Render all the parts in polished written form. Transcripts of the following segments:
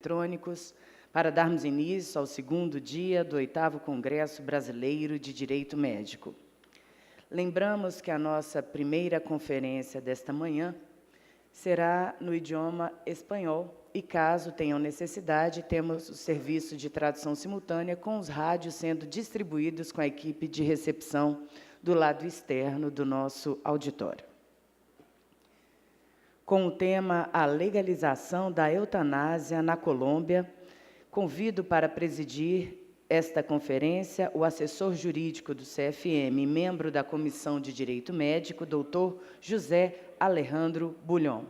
eletrônicos, para darmos início ao segundo dia do 8º Congresso Brasileiro de Direito Médico. Lembramos que a nossa primeira conferência desta manhã será no idioma espanhol e, caso tenham necessidade, temos o serviço de tradução simultânea com os rádios sendo distribuídos com a equipe de recepção do lado externo do nosso auditório. Com o tema A Legalização da Eutanásia na Colômbia, convido para presidir esta conferência o assessor jurídico do CFM e membro da Comissão de Direito Médico, doutor José Alejandro Bulhon.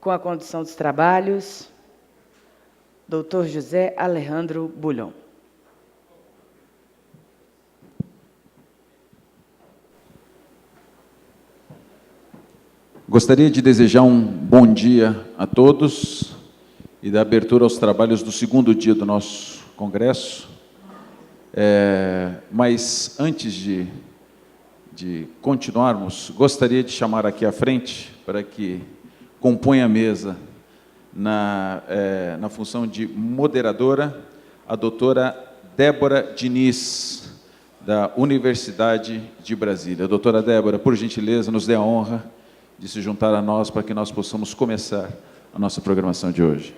Com a condução dos trabalhos, doutor José Alejandro Bulhon. Gostaria de desejar um bom dia a todos e dar abertura aos trabalhos do segundo dia do nosso congresso. Mas, antes de continuarmos, gostaria de chamar aqui à frente, para que compõe a mesa na função de moderadora, a doutora Débora Diniz, da Universidade de Brasília. Doutora Débora, por gentileza, nos dê a honra de se juntar a nós para que nós possamos começar a nossa programação de hoje.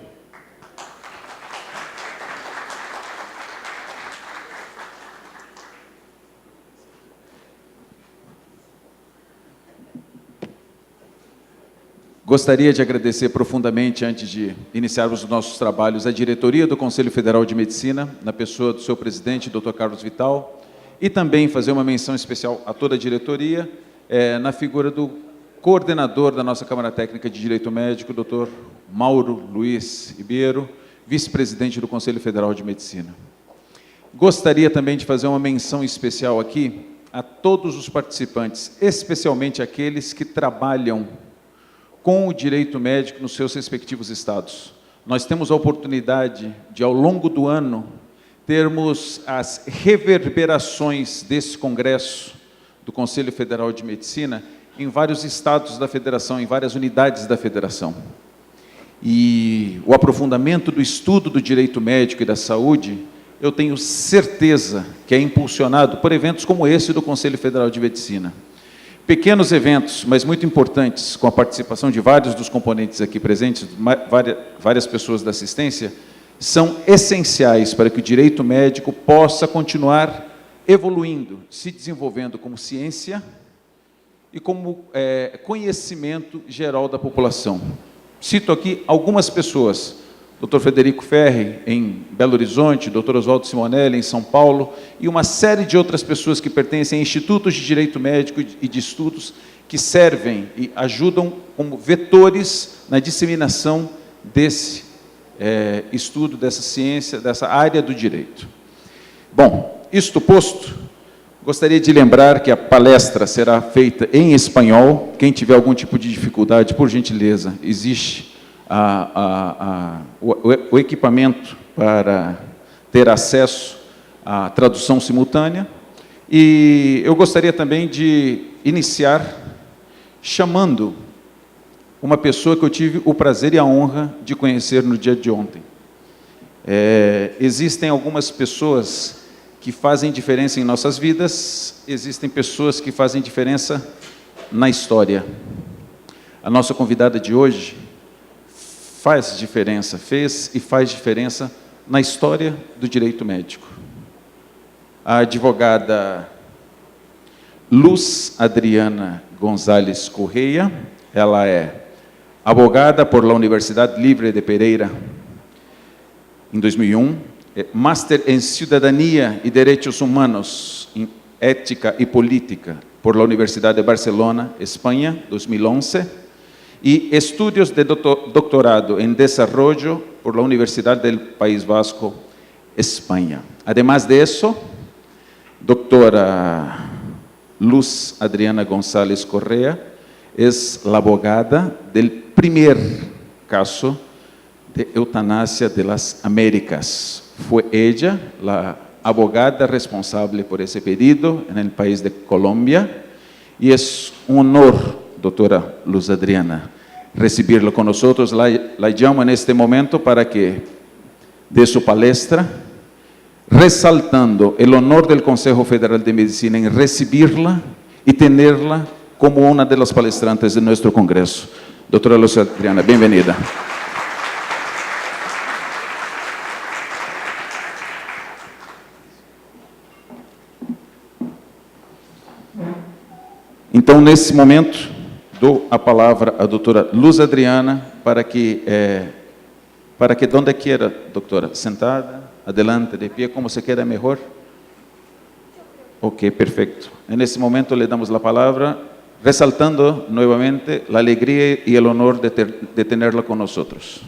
Gostaria de agradecer profundamente, antes de iniciarmos os nossos trabalhos, a diretoria do Conselho Federal de Medicina, na pessoa do seu presidente, Dr. Carlos Vital, e também fazer uma menção especial a toda a diretoria, na figura do coordenador da nossa Câmara Técnica de Direito Médico, Dr. Mauro Luiz Ribeiro, vice-presidente do Conselho Federal de Medicina. Gostaria também de fazer uma menção especial aqui a todos os participantes, especialmente aqueles que trabalham com o direito médico nos seus respectivos estados. Nós temos a oportunidade de, ao longo do ano, termos as reverberações desse congresso do Conselho Federal de Medicina em vários estados da federação, em várias unidades da federação. E o aprofundamento do estudo do direito médico e da saúde, eu tenho certeza que é impulsionado por eventos como esse do Conselho Federal de Medicina. Pequenos eventos, mas muito importantes, com a participação de vários dos componentes aqui presentes, várias pessoas da assistência, são essenciais para que o direito médico possa continuar evoluindo, se desenvolvendo como ciência e como conhecimento geral da população. Cito aqui algumas pessoas: Dr. Frederico Ferri, em Belo Horizonte, Dr. Oswaldo Simonelli, em São Paulo, e uma série de outras pessoas que pertencem a institutos de direito médico e de estudos que servem e ajudam como vetores na disseminação desse estudo, dessa ciência, dessa área do direito. Bom, isto posto, gostaria de lembrar que a palestra será feita em espanhol. Quem tiver algum tipo de dificuldade, por gentileza, existe o equipamento para ter acesso à tradução simultânea. E eu gostaria também de iniciar chamando uma pessoa que eu tive o prazer e a honra de conhecer no dia de ontem. Existem algumas pessoas que fazem diferença em nossas vidas, existem pessoas que fazem diferença na história. A nossa convidada de hoje faz diferença, fez e faz diferença na história do direito médico. A advogada Luz Adriana González Correia, ela é abogada por la Universidad Libre de Pereira, em 2001, Máster em Cidadania e Direitos Humanos, em Ética e Política, por la Universidad de Barcelona, Espanha, 2011, y estudios de doctorado en desarrollo por la Universidad del País Vasco, España. Además de eso, doctora Luz Adriana González Correa es la abogada del primer caso de Eutanasia de las Américas. Fue ella la abogada responsable por ese pedido en el país de Colombia y es un honor, doctora Luz Adriana, recibirla con nosotros. La llamo en este momento para que dé su palestra, resaltando el honor del Consejo Federal de Medicina en recibirla y tenerla como una de las palestrantes de nuestro Congreso. Doctora Luz Adriana, bienvenida. Então, nesse momento, dou a palavra à doutora Luz Adriana para que donde quiera, doutora, sentada, adelante, de pie, como se queda mejor. Ok, perfecto. En este momento le damos la palabra, resaltando nuevamente la alegría y el honor de tenerla con nosotros.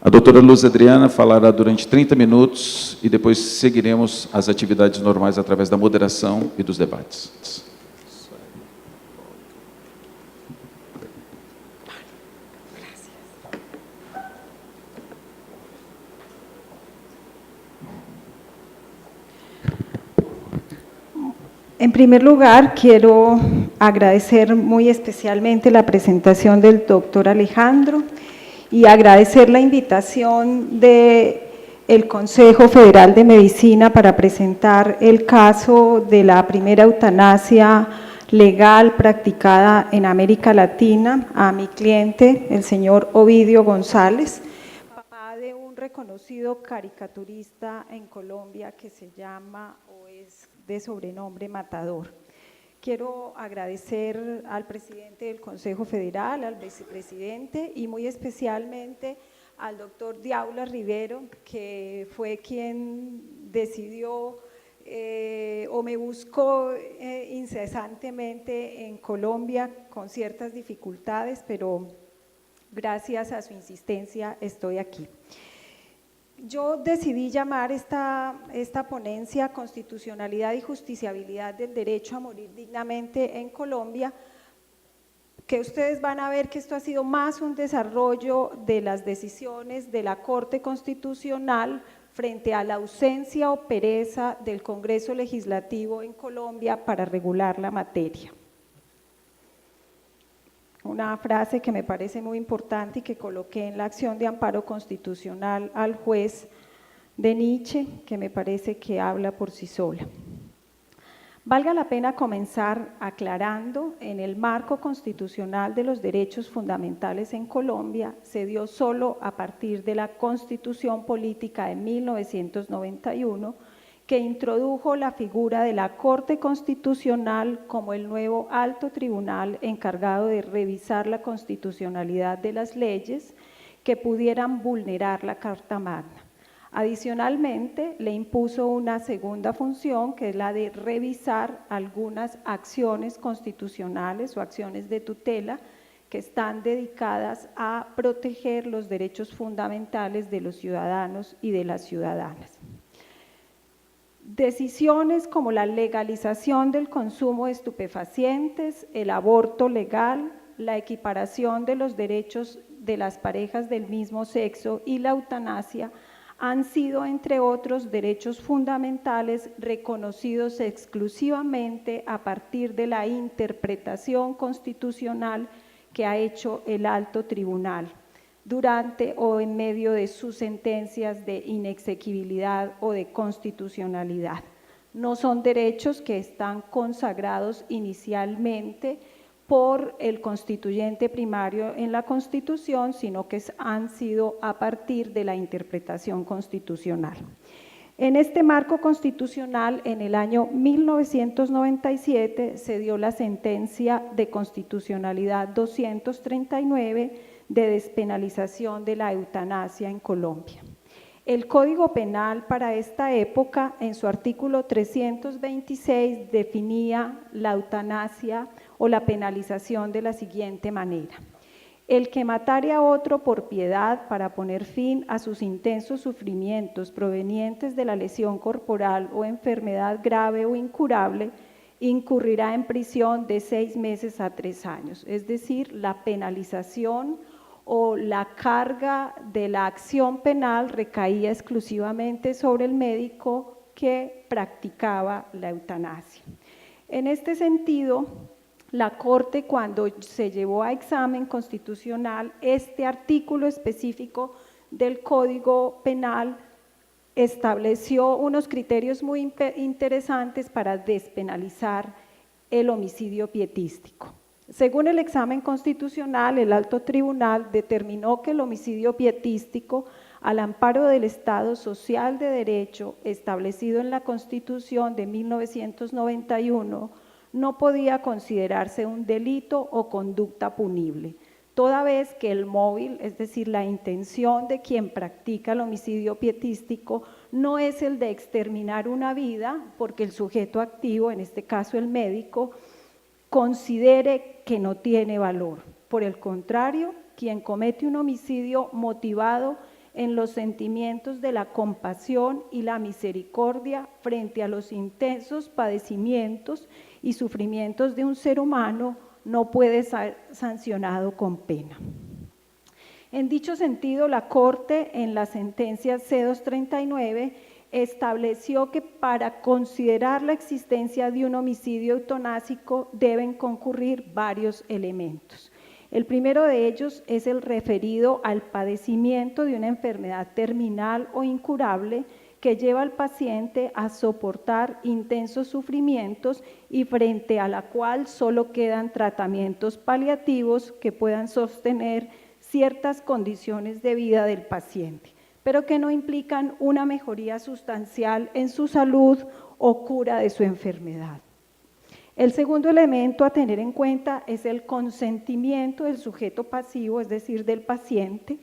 A doutora Luz Adriana falará durante 30 minutos e depois seguiremos as atividades normais através da moderação e dos debates. En primer lugar, quiero agradecer muy especialmente la presentación del doctor Alejandro y agradecer la invitación del Consejo Federal de Medicina para presentar el caso de la primera eutanasia legal practicada en América Latina a mi cliente, el señor Ovidio González, papá de un reconocido caricaturista en Colombia que se llama o es de sobrenombre Matador. Quiero agradecer al presidente del Consejo Federal, al vicepresidente y muy especialmente al doctor Diaula Rivero, que fue quien decidió o me buscó incesantemente en Colombia con ciertas dificultades, pero gracias a su insistencia estoy aquí. Yo decidí llamar esta ponencia Constitucionalidad y Justiciabilidad del Derecho a Morir Dignamente en Colombia, que ustedes van a ver que esto ha sido más un desarrollo de las decisiones de la Corte Constitucional frente a la ausencia o pereza del Congreso Legislativo en Colombia para regular la materia. Una frase que me parece muy importante y que coloqué en la acción de amparo constitucional al juez de Nietzsche, que me parece que habla por sí sola. Valga la pena comenzar aclarando, en el marco constitucional de los derechos fundamentales en Colombia, se dio solo a partir de la Constitución Política de 1991, que introdujo la figura de la Corte Constitucional como el nuevo alto tribunal encargado de revisar la constitucionalidad de las leyes que pudieran vulnerar la Carta Magna. Adicionalmente, le impuso una segunda función, que es la de revisar algunas acciones constitucionales o acciones de tutela que están dedicadas a proteger los derechos fundamentales de los ciudadanos y de las ciudadanas. Decisiones como la legalización del consumo de estupefacientes, el aborto legal, la equiparación de los derechos de las parejas del mismo sexo y la eutanasia han sido, entre otros, derechos fundamentales reconocidos exclusivamente a partir de la interpretación constitucional que ha hecho el alto tribunal durante o en medio de sus sentencias de inexequibilidad o de constitucionalidad. No son derechos que están consagrados inicialmente por el constituyente primario en la Constitución, sino que han sido a partir de la interpretación constitucional. En este marco constitucional, en el año 1997, se dio la sentencia de constitucionalidad 239 de despenalización de la eutanasia en Colombia. El Código Penal para esta época, en su artículo 326, definía la eutanasia o la penalización de la siguiente manera: El que matare a otro por piedad para poner fin a sus intensos sufrimientos provenientes de la lesión corporal o enfermedad grave o incurable, incurrirá en prisión de 6 meses a 3 años. Es decir, la penalización o la carga de la acción penal recaía exclusivamente sobre el médico que practicaba la eutanasia. En este sentido, la Corte, cuando se llevó a examen constitucional este artículo específico del Código Penal, estableció unos criterios muy interesantes para despenalizar el homicidio pietístico. Según el examen constitucional, el alto tribunal determinó que el homicidio pietístico, al amparo del Estado social de derecho establecido en la Constitución de 1991, no podía considerarse un delito o conducta punible, toda vez que el móvil, es decir, la intención de quien practica el homicidio pietístico, no es el de exterminar una vida, porque el sujeto activo, en este caso el médico, considere que no tiene valor. Por el contrario, quien comete un homicidio motivado en los sentimientos de la compasión y la misericordia frente a los intensos padecimientos y sufrimientos de un ser humano, no puede ser sancionado con pena. En dicho sentido, la Corte, en la sentencia C-239, estableció que para considerar la existencia de un homicidio eutanásico deben concurrir varios elementos. El primero de ellos es el referido al padecimiento de una enfermedad terminal o incurable que lleva al paciente a soportar intensos sufrimientos y frente a la cual solo quedan tratamientos paliativos que puedan sostener ciertas condiciones de vida del paciente, pero que no implican una mejoría sustancial en su salud o cura de su enfermedad. El segundo elemento a tener en cuenta es el consentimiento del sujeto pasivo, es decir, del paciente.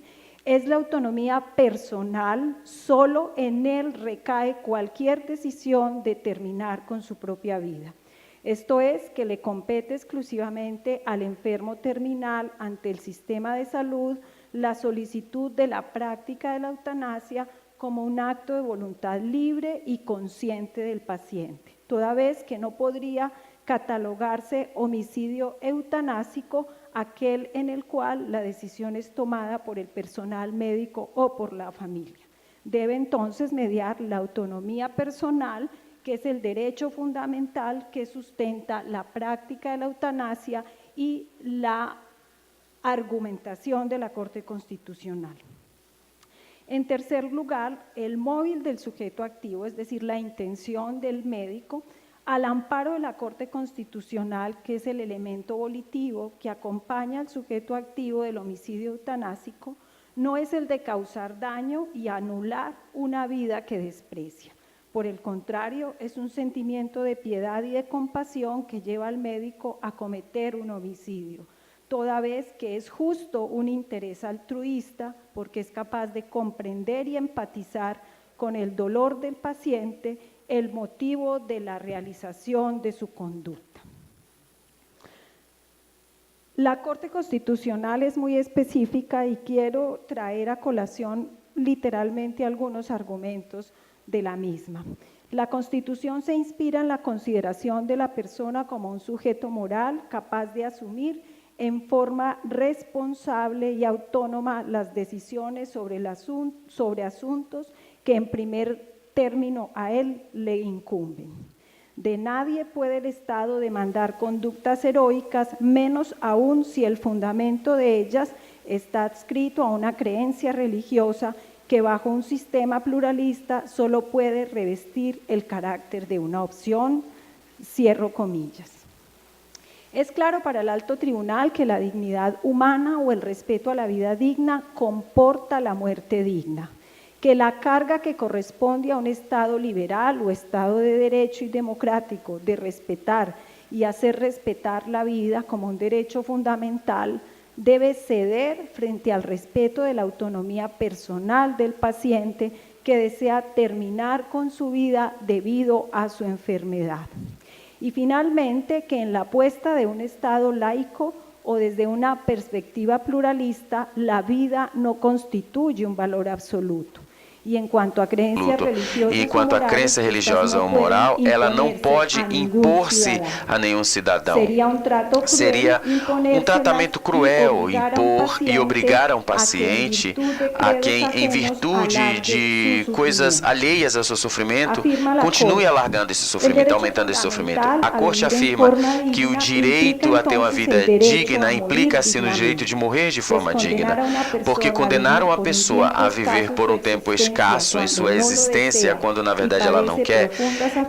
Es la autonomía personal, solo en él recae cualquier decisión de terminar con su propia vida. Esto es, que le compete exclusivamente al enfermo terminal ante el sistema de salud la solicitud de la práctica de la eutanasia como un acto de voluntad libre y consciente del paciente, toda vez que no podría catalogarse homicidio eutanásico aquel en el cual la decisión es tomada por el personal médico o por la familia. Debe entonces mediar la autonomía personal, que es el derecho fundamental que sustenta la práctica de la eutanasia y la argumentación de la Corte Constitucional. En tercer lugar, el móvil del sujeto activo, es decir, la intención del médico, al amparo de la Corte Constitucional, que es el elemento volitivo que acompaña al sujeto activo del homicidio eutanásico, no es el de causar daño y anular una vida que desprecia. Por el contrario, es un sentimiento de piedad y de compasión que lleva al médico a cometer un homicidio, toda vez que es justo un interés altruista porque es capaz de comprender y empatizar con el dolor del paciente, el motivo de la realización de su conducta. La Corte Constitucional es muy específica y quiero traer a colación literalmente algunos argumentos de la misma. La Constitución se inspira en la consideración de la persona como un sujeto moral capaz de asumir en forma responsable y autónoma las decisiones sobre asuntos que en primer término a él le incumben. De nadie puede el Estado demandar conductas heroicas, menos aún si el fundamento de ellas está adscrito a una creencia religiosa que bajo un sistema pluralista solo puede revestir el carácter de una opción, cierro comillas. Es claro para el alto tribunal que la dignidad humana o el respeto a la vida digna comporta la muerte digna, que la carga que corresponde a un Estado liberal o Estado de derecho y democrático de respetar y hacer respetar la vida como un derecho fundamental debe ceder frente al respeto de la autonomía personal del paciente que desea terminar con su vida debido a su enfermedad. Y finalmente, que en la apuesta de un Estado laico o desde una perspectiva pluralista, la vida no constituye un valor absoluto. E quanto à crença religiosa ou moral, ela não pode impor-se a nenhum cidadão. Seria um tratamento cruel impor e obrigar a um paciente a quem, em virtude de coisas alheias ao seu sofrimento, continue alargando esse sofrimento, aumentando esse sofrimento. A Corte afirma que o direito a ter uma vida digna implica-se no direito de morrer de forma digna, porque condenar uma pessoa a viver por um tempo escasso em sua existência, quando na verdade ela não quer,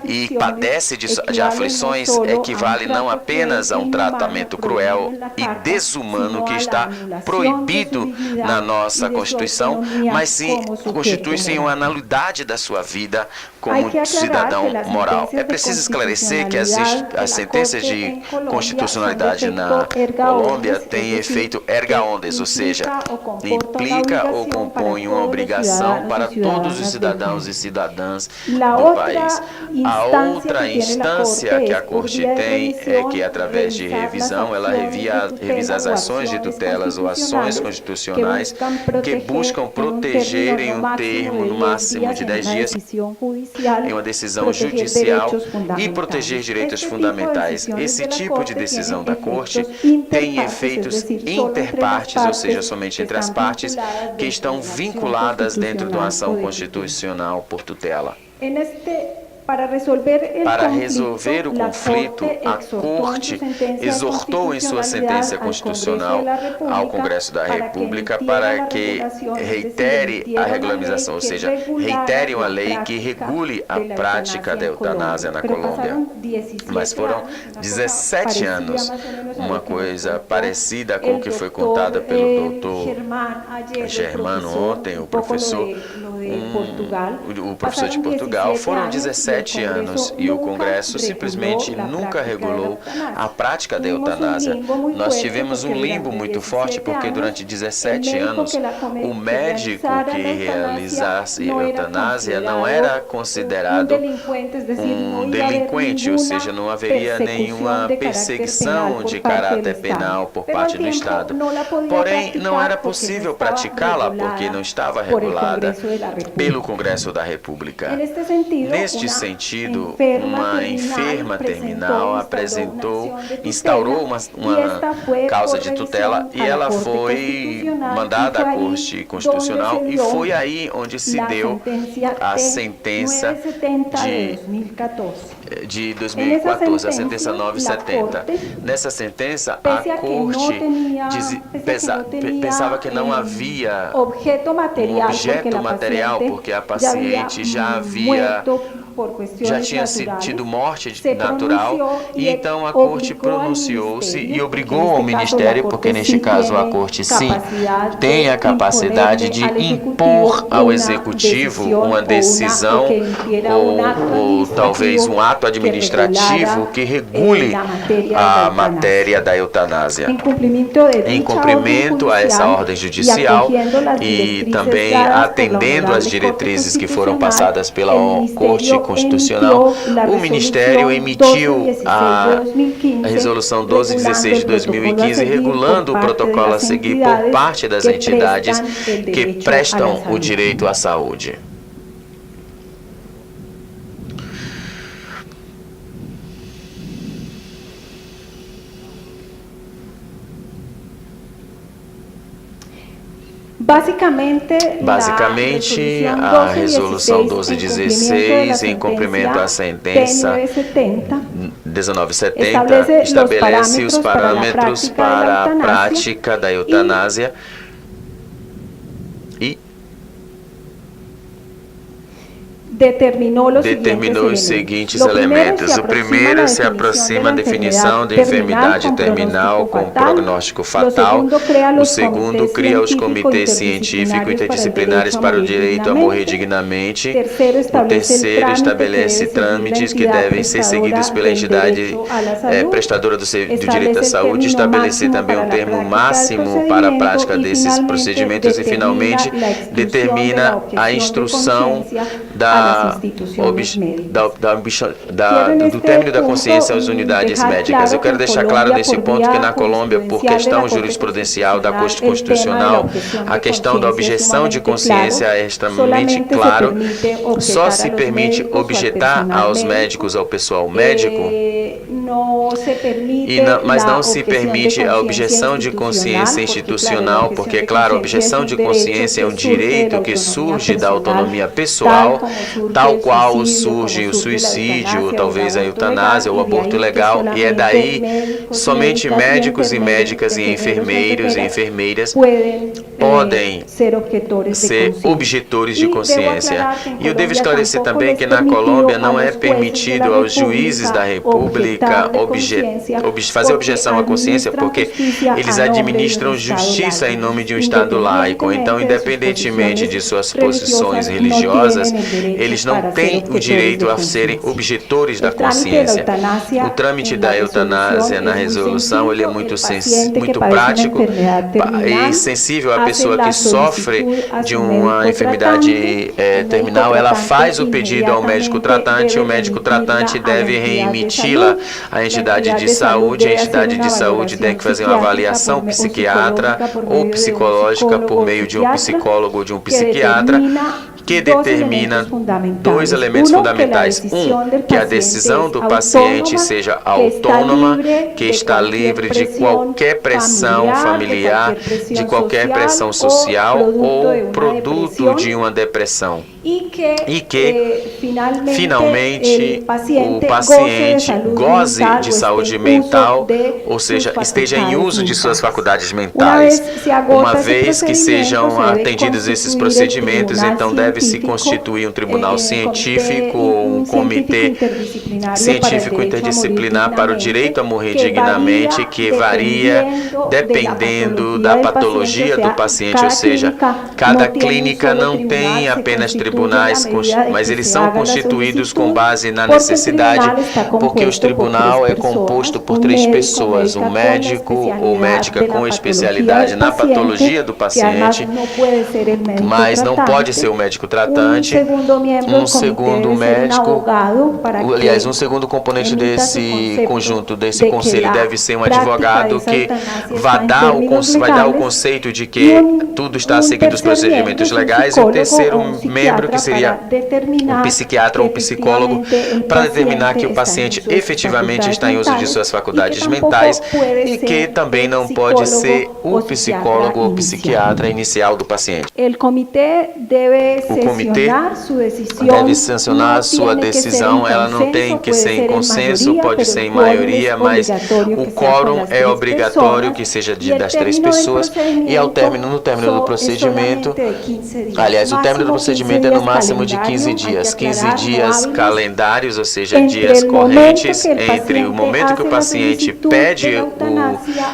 e padece de aflições, equivale não apenas a um tratamento cruel e desumano que está proibido na nossa Constituição, mas sim constitui-se em uma nulidade da sua vida como cidadão moral. É preciso esclarecer que as sentenças de constitucionalidade na Colômbia têm efeito erga omnes, ou seja, implica ou compõe uma obrigação para todos os cidadãos e cidadãs do país. A outra instância que a Corte tem é que, através de revisão, ela revisa as ações de tutelas ou ações constitucionais que buscam proteger em um termo no máximo de 10 dias em uma decisão judicial e proteger direitos fundamentais. Esse tipo de decisão da Corte tem efeitos interpartes, ou seja, somente entre as partes que estão vinculadas dentro de uma ação constitucional por tutela. Para resolver o conflito, a Corte exortou em sua sentença constitucional ao Congresso da República para que reitere a regulamentação, ou seja, reitere uma lei que regule a prática da eutanásia na Colômbia. Mas foram 17 anos, uma coisa parecida com o que foi contada pelo doutor Germano ontem, o professor de Portugal. Foram 17 anos e o Congresso simplesmente nunca regulou a prática da eutanásia. Nós tivemos um limbo muito forte porque durante 17 anos o médico que realizasse eutanásia não era considerado um delinquente, ou seja, não haveria nenhuma perseguição de caráter penal por parte do Estado. Porém, não era possível praticá-la porque não estava regulada pelo Congresso da República. Neste sentido, uma enferma terminal instaurou uma causa de tutela e ela foi mandada à Corte Constitucional e foi aí onde se deu a sentença de 2014, a sentença 970. Nessa sentença, a Corte pensava que não havia um objeto material, porque a paciente já tinha tido morte natural, e então a Corte pronunciou-se e obrigou ao Ministério, porque neste caso a Corte sim tem a capacidade de impor ao Executivo uma decisão ou talvez um ato administrativo que regule a matéria da eutanásia. Em cumprimento a essa ordem judicial e também atendendo às diretrizes que foram passadas pela Corte Constitucional, o Ministério emitiu a Resolução 1216 de 2015, regulando o protocolo a seguir por parte das entidades que prestam o direito à saúde. Basicamente, a Resolução 1216, em cumprimento à sentença 1970, estabelece os parâmetros para a prática da eutanásia e determinou os seguintes elementos. O primeiro se aproxima da definição de enfermidade terminal com prognóstico fatal. O segundo cria os comitês científicos interdisciplinares para o direito a morrer dignamente. O terceiro estabelece trâmites que devem ser seguidos pela entidade prestadora do direito à saúde. Estabelecer também um termo máximo para a prática desses procedimentos e, finalmente, determina a instrução da do término da consciência às unidades médicas. Eu quero deixar claro nesse ponto que na Colômbia, por questão jurisprudencial da Corte Constitucional, a questão da objeção de consciência é extremamente claro. Só se permite objetar aos médicos, ao pessoal médico, mas não se permite a objeção de consciência institucional, porque, claro, a objeção de consciência é um direito que surge da autonomia pessoal, tal qual surge o suicídio, ou talvez a eutanásia, ou o aborto ilegal, e é daí somente médicos e médicas e enfermeiros e enfermeiras podem ser objetores de consciência. E eu devo esclarecer também que na Colômbia não é permitido aos juízes da República fazer objeção à consciência, porque eles administram justiça em nome de um Estado laico. Então, independentemente de suas posições religiosas, eles não têm o direito a serem objetores da consciência. O trâmite da eutanásia na resolução ele é muito prático e sensível à pessoa que sofre de uma enfermidade terminal. Ela faz o pedido ao médico tratante, e o médico tratante deve reemiti-la à entidade de saúde. A entidade de saúde tem que fazer uma avaliação psiquiatra ou psicológica por meio de um psicólogo ou de um psiquiatra, que determina dois elementos fundamentais. Que a decisão do paciente seja autônoma, que está livre de qualquer pressão familiar, de qualquer pressão social ou produto de uma depressão. E que, finalmente, o paciente goze de saúde mental, ou seja, esteja em uso de suas faculdades mentais. Uma vez que sejam atendidos esses procedimentos, então deve-se constituir um tribunal científico ou um comitê científico interdisciplinar para o direito a morrer dignamente, que varia dependendo da patologia do paciente, ou seja, cada clínica não tem apenas tribunais, mas eles são constituídos com base na necessidade, porque o tribunal é composto por 3 pessoas, um médico ou médica com especialidade na patologia do paciente, mas não pode ser o médico tratante, um segundo médico, aliás, um segundo componente desse conjunto, desse conselho, deve ser um advogado que vai dar o conceito de que tudo está seguindo os procedimentos legais, e o terceiro membro, que seria um psiquiatra ou um psicólogo, para determinar que o paciente efetivamente está em uso de suas faculdades mentais, e que também não pode ser o psicólogo ou psiquiatra inicial do paciente. O comitê deve sancionar sua decisão, ela não tem que ser em consenso, pode ser em maioria, mas o quórum é obrigatório que seja das 3 pessoas, e no término do procedimento, aliás, o término do procedimento é no máximo de 15 dias. 15 dias calendários, ou seja, dias correntes, entre o momento que o paciente pede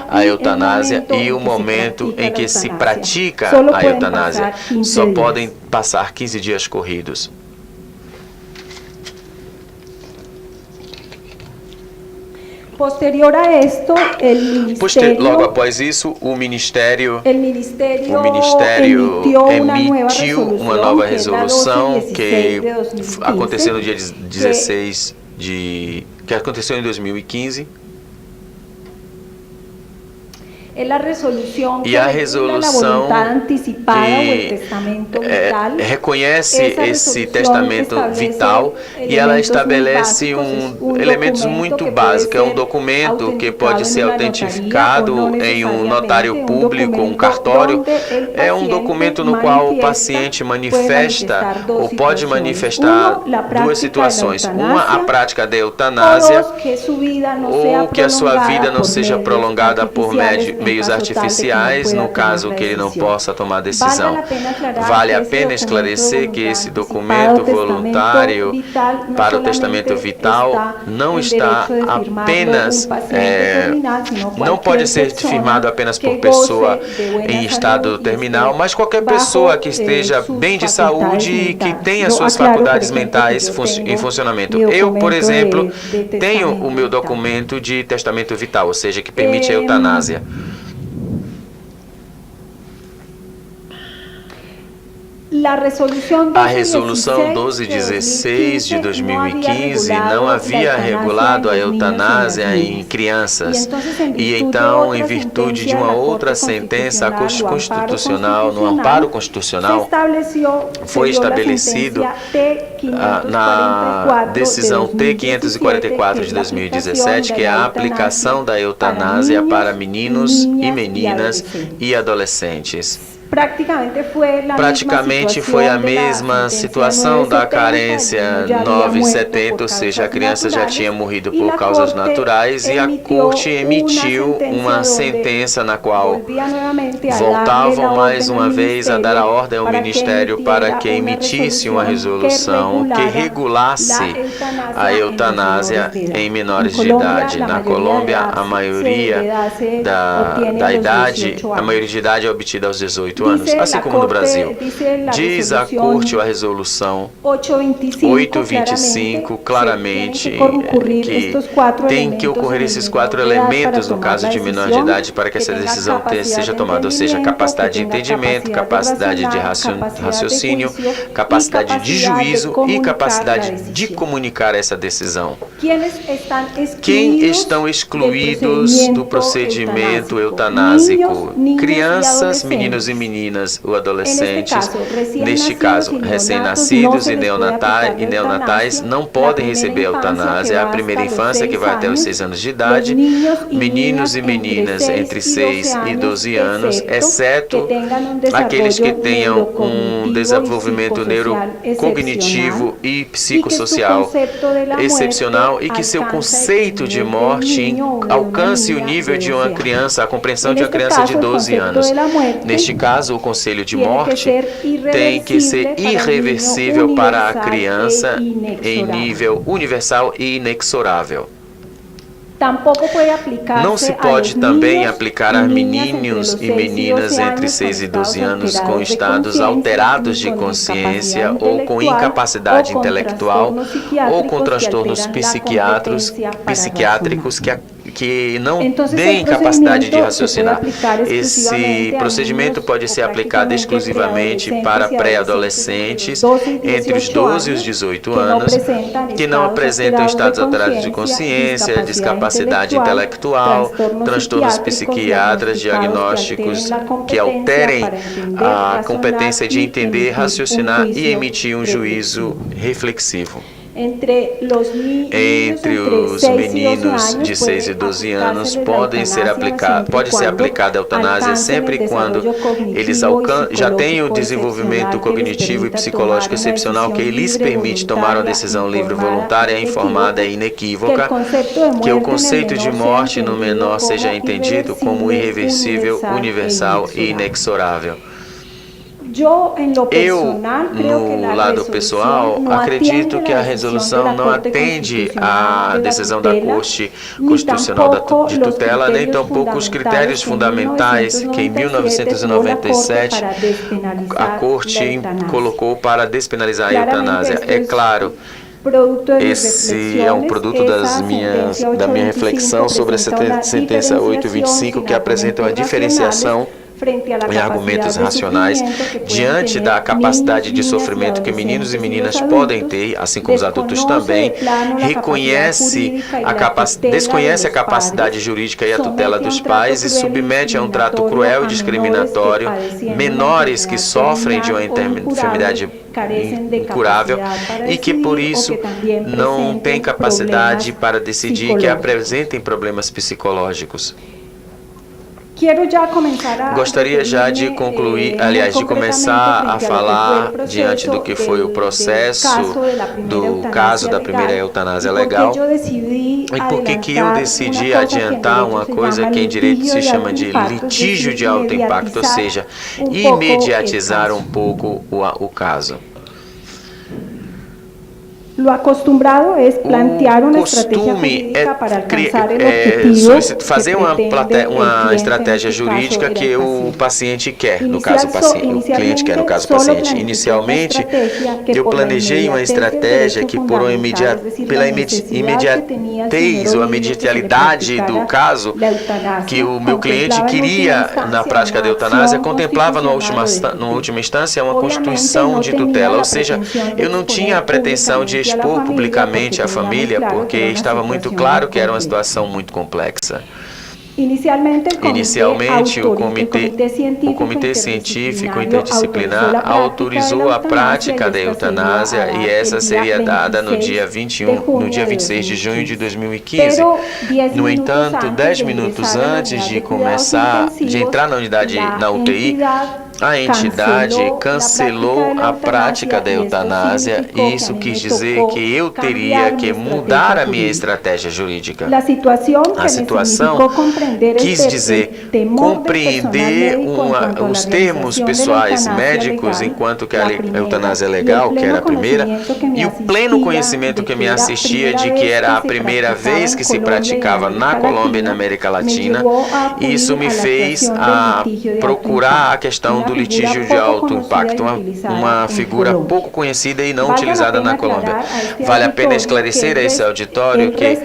a eutanásia e o momento em que se pratica a eutanásia. Só podem passar 15 dias corridos. Posterior a esto, logo após isso, o Ministério emitiu uma nova resolução que aconteceu no dia 16 que aconteceu em 2015. E a resolução que reconhece esse testamento vital, e ela estabelece elementos muito básicos. É um documento que pode ser autentificado em um notário público, um cartório. É um documento no qual o paciente manifesta ou pode manifestar 2 situações. Uma, a prática da eutanásia, ou que a sua vida não seja prolongada por meios artificiais, no caso que ele não possa tomar decisão. Vale a pena esclarecer que esse documento voluntário para o testamento vital não está apenas, não pode ser firmado apenas por pessoa em estado terminal, mas qualquer pessoa que esteja bem de saúde e que tenha suas faculdades mentais em funcionamento. Eu, por exemplo, tenho o meu documento de testamento vital, ou seja, que permite a eutanásia. A resolução 1216 de 2015 não havia regulado a eutanásia em crianças. E então, em virtude de uma outra sentença constitucional, no amparo constitucional, foi estabelecido na decisão T-544 de 2017, que é a aplicação da eutanásia para meninos e meninas e adolescentes. Praticamente foi a mesma situação da carência 970, ou seja, a criança já tinha morrido por causas naturais e a Corte emitiu uma sentença na qual voltavam mais uma vez a dar a ordem ao Ministério para que emitisse uma resolução que regulasse a eutanásia em menores de idade. Na Colômbia, a maioria da idade, a maioria de idade é obtida aos 18 anos, assim como no Brasil. Diz a Corte, a resolução 825, claramente que tem que ocorrer esses 4 elementos no caso de menor de idade para que essa decisão seja tomada, ou seja, capacidade de entendimento, capacidade de raciocínio, capacidade de juízo e capacidade de comunicar essa decisão. Quem estão excluídos do procedimento eutanásico? Crianças, meninos e meninas ou adolescentes, neste caso, recém-nascidos e neonatais, não podem receber eutanásia. É a primeira infância, que vai até os 6 anos de idade, meninos e meninas entre 6 e 12 anos, exceto aqueles que tenham um desenvolvimento neurocognitivo e psicossocial excepcional e que seu conceito de morte alcance o nível de uma criança, a compreensão de uma criança de 12 anos. Neste caso, o conselho de morte tem que ser irreversível para a criança em nível universal e inexorável. Não se pode também aplicar a meninos e meninas entre 6 e 12 anos com estados alterados de consciência ou com incapacidade intelectual ou com transtornos psiquiátricos que não têm capacidade de raciocinar. Esse procedimento pode ser aplicado exclusivamente para pré-adolescentes entre os 12 e os 18 anos que não apresentam estados alterados de consciência, discapacidade intelectual, transtornos psiquiátricos, diagnósticos que alterem a competência de entender, raciocinar e emitir um juízo reflexivo. Entre os meninos de 6 e 12 anos pode ser aplicada a eutanásia sempre e quando eles já têm o desenvolvimento cognitivo e psicológico excepcional que lhes permite tomar uma decisão livre, voluntária, informada e inequívoca, que o conceito de morte no menor seja entendido como irreversível, universal e inexorável. Eu, no lado pessoal, acredito que a resolução não atende à decisão da Corte Constitucional de tutela, nem tampouco os critérios fundamentais que em 1997 a Corte colocou para despenalizar a eutanásia. É claro, esse é um produto da minha reflexão sobre a sentença 825, que apresenta uma diferenciação em argumentos racionais diante da capacidade de sofrimento que meninos e meninas podem ter, assim como os adultos também, desconhece a capacidade jurídica e a tutela dos pais e submete a um trato cruel e discriminatório menores que sofrem de uma enfermidade incurável e que por isso não têm capacidade para decidir, que apresentem problemas psicológicos. Gostaria já de concluir, aliás, de começar a falar diante do que foi o processo do caso da primeira eutanásia legal e por que eu decidi adiantar uma coisa que em direito se chama de litígio de alto impacto, ou seja, imediatizar um pouco o caso. Lo acostumbrado es plantear una estrategia jurídica para alcançar o objetivo fazer uma estratégia jurídica que o paciente quer, no caso o cliente quer, no caso o paciente. Inicialmente, eu planejei uma estratégia que pela imediatez ou a imediatalidade do caso que o meu cliente queria na prática da eutanásia, contemplava numa última instância uma constituição de tutela, ou seja, eu não tinha a pretensão de expor publicamente a família, porque estava muito claro que era uma situação muito complexa. Inicialmente, o Comitê Científico Interdisciplinar autorizou a prática da eutanásia e essa seria dada no dia 26 de junho de 2015. No entanto, 10 minutos antes de entrar na UTI, a entidade cancelou a prática da eutanásia e isso quis dizer que eu teria que mudar a minha estratégia jurídica. A situação quis dizer compreender os termos pessoais médicos, enquanto que a eutanásia legal, que era a primeira, e o pleno conhecimento que me assistia de que era a primeira vez que se praticava na Colômbia e na América Latina, isso me fez procurar a questão do litígio de alto impacto, uma figura pouco conhecida e não utilizada na Colômbia. Vale a pena esclarecer a esse auditório que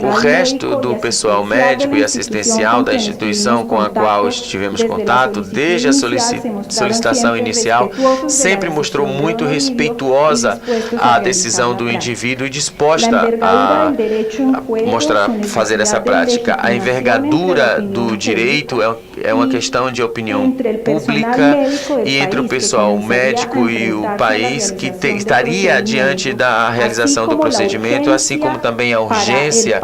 o resto do pessoal médico e assistencial da instituição com a qual estivemos contato, desde a solicitação inicial, sempre mostrou muito respeituosa à decisão do indivíduo e disposta a fazer essa prática. A envergadura do direito é uma questão de opinião pública e entre o pessoal médico e o país que estaria diante da realização do procedimento, assim como também a urgência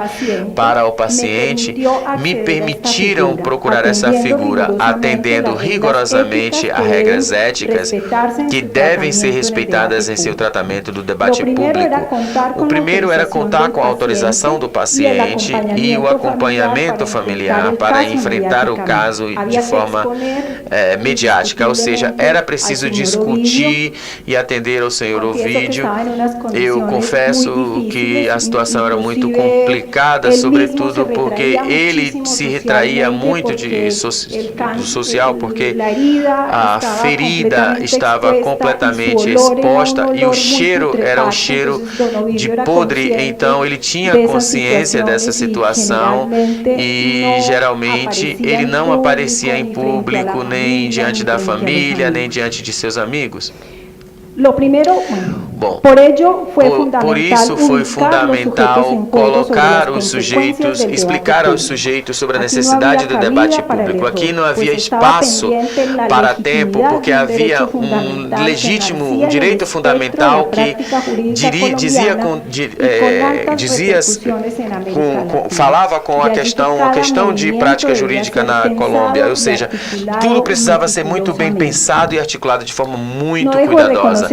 para o paciente, me permitiram procurar essa figura, atendendo rigorosamente a regras éticas que devem ser respeitadas em seu tratamento do debate público. O primeiro era contar com a autorização do paciente e o acompanhamento familiar para enfrentar o caso de forma mediática, ou seja, era preciso discutir e atender ao senhor Ovídio. Eu confesso que a situação era muito complicada, sobretudo porque ele se retraía muito do social, porque a ferida estava completamente exposta e o cheiro era um cheiro de podre, então ele tinha consciência dessa situação e geralmente ele não aparecia em público nem diante da família, nem diante de seus amigos. Bom, por isso foi fundamental colocar os sujeitos, explicar aos sujeitos sobre a necessidade do debate público. Aqui não havia espaço para tempo, porque havia um legítimo direito fundamental que falava com a questão de prática jurídica na Colômbia, ou seja, tudo precisava ser muito bem pensado e articulado de forma muito cuidadosa.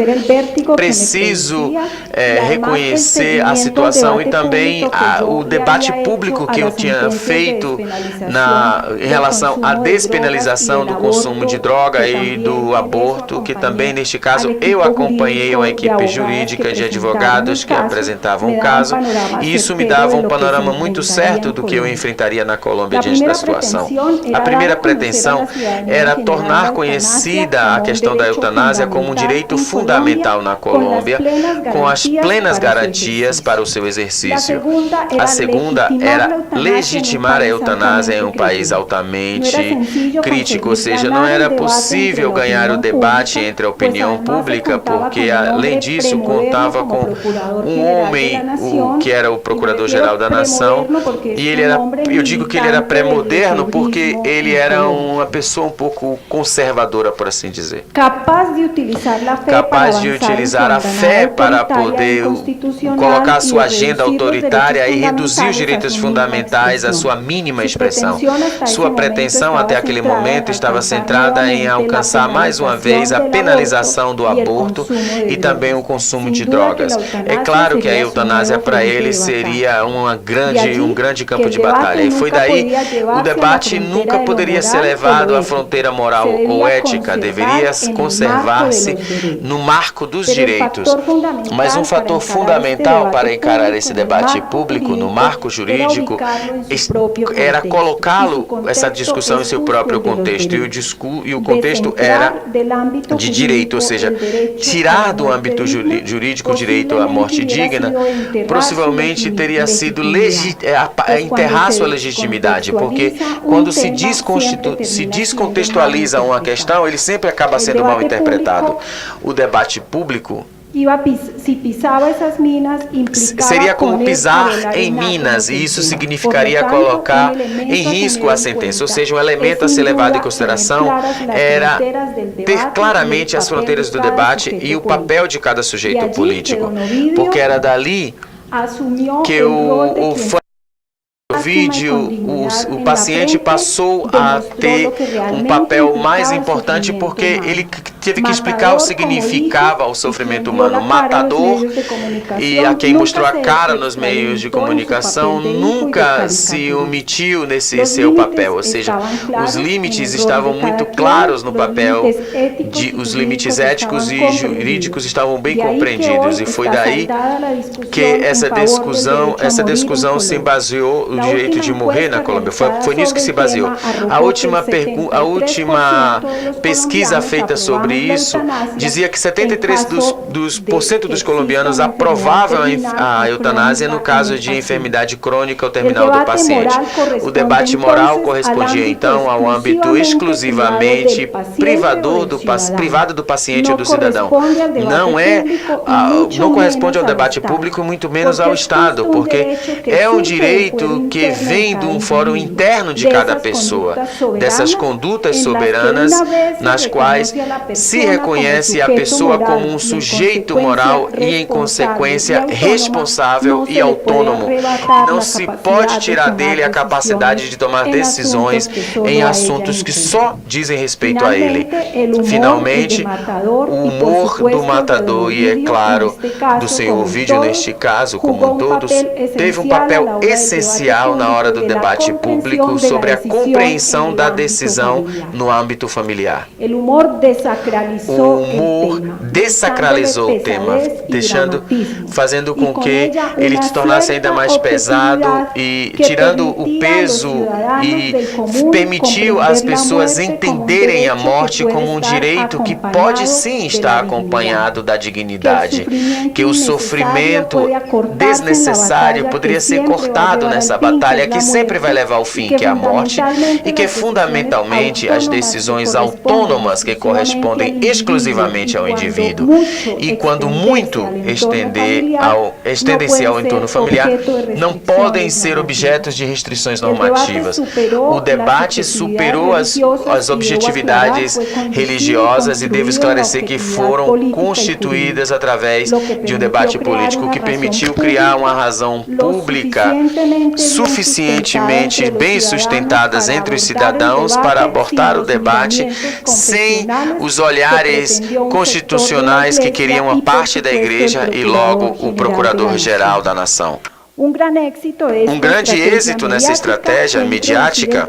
Preciso reconhecer a situação e também o debate público que eu tinha feito em relação à despenalização do consumo de droga e do aborto, que também, neste caso, eu acompanhei uma equipe jurídica de advogados que apresentavam o caso, e isso me dava um panorama muito certo do que eu enfrentaria na Colômbia diante da situação. A primeira pretensão era tornar conhecida a questão da eutanásia como um direito fundamental na Colômbia, com as plenas garantias para o seu exercício. A segunda era legitimar a eutanásia em um país altamente crítico, ou seja, não era possível ganhar o debate entre a opinião pública, porque, além disso, contava com um homem, que era o Procurador-Geral da Nação, e eu digo que ele era pré-moderno porque ele era uma pessoa um pouco conservadora, por assim dizer. Capaz de utilizar a fé para poder colocar sua agenda autoritária e reduzir os direitos fundamentais à sua mínima expressão. Sua pretensão até aquele momento estava centrada em alcançar mais uma vez a penalização do aborto e também o consumo de drogas. É claro que a eutanásia para ele seria um grande campo de batalha. E foi daí o debate nunca poderia ser levado à fronteira moral ou ética, deveria conservar-se no marco dos direitos. anos. Mas um fator fundamental para encarar esse debate público no marco jurídico era colocá-lo, essa discussão, em seu próprio contexto. E o contexto era de direito, ou seja, tirar do âmbito jurídico o direito à morte digna, possivelmente teria sido enterrar sua legitimidade, porque quando se descontextualiza uma questão, ele sempre acaba sendo mal interpretado. O debate público seria como pisar em minas, e isso significaria colocar em risco a sentença, ou seja, um elemento a ser levado em consideração era ter claramente as fronteiras do debate e o papel de cada sujeito político, porque era dali que o paciente passou a ter um papel mais importante, porque ele teve que explicar o que significava o sofrimento humano. O matador, e a quem mostrou a cara nos meios de comunicação, nunca se omitiu nesse seu papel, ou seja, os limites estavam muito claros no papel, os limites éticos e jurídicos estavam bem compreendidos, e foi daí que essa discussão se baseou no direito de morrer na Colômbia. Foi nisso que se baseou. A última pesquisa feita sobre isso dizia que 73% dos colombianos aprovavam a eutanásia no caso de enfermidade crônica ou terminal do paciente. O debate moral correspondia, então, ao âmbito exclusivamente privado do paciente ou do cidadão. Não corresponde ao debate público, muito menos ao Estado, porque é um direito que vem de um fórum interno de cada pessoa, dessas condutas soberanas nas quais se reconhece a pessoa como um sujeito moral e, em consequência, responsável e autônomo. Não se pode tirar dele a capacidade de tomar decisões em assuntos que só dizem respeito a ele. Finalmente, o humor do matador, e é claro, do senhor Ovidio neste caso, como todos, teve um papel essencial na hora do debate público sobre a compreensão da decisão no âmbito familiar. O humor desacralizou o tema, fazendo com que ele se tornasse ainda mais pesado e tirando o peso, e permitiu às pessoas entenderem a morte como um direito que pode sim estar acompanhado da dignidade, que o sofrimento desnecessário poderia ser cortado nessa batalha que sempre vai levar ao fim, que é a morte, e que fundamentalmente as decisões autônomas que correspondem exclusivamente ao indivíduo, e quando muito estendem-se ao entorno familiar, não podem ser objetos de restrições normativas. O debate superou as objetividades religiosas, e devo esclarecer que foram constituídas através de um debate político que permitiu criar uma razão pública suficientemente bem sustentadas entre os cidadãos para abortar o debate sem os olhares constitucionais que queriam a parte da igreja e logo o procurador-geral da nação. Um grande êxito nessa estratégia midiática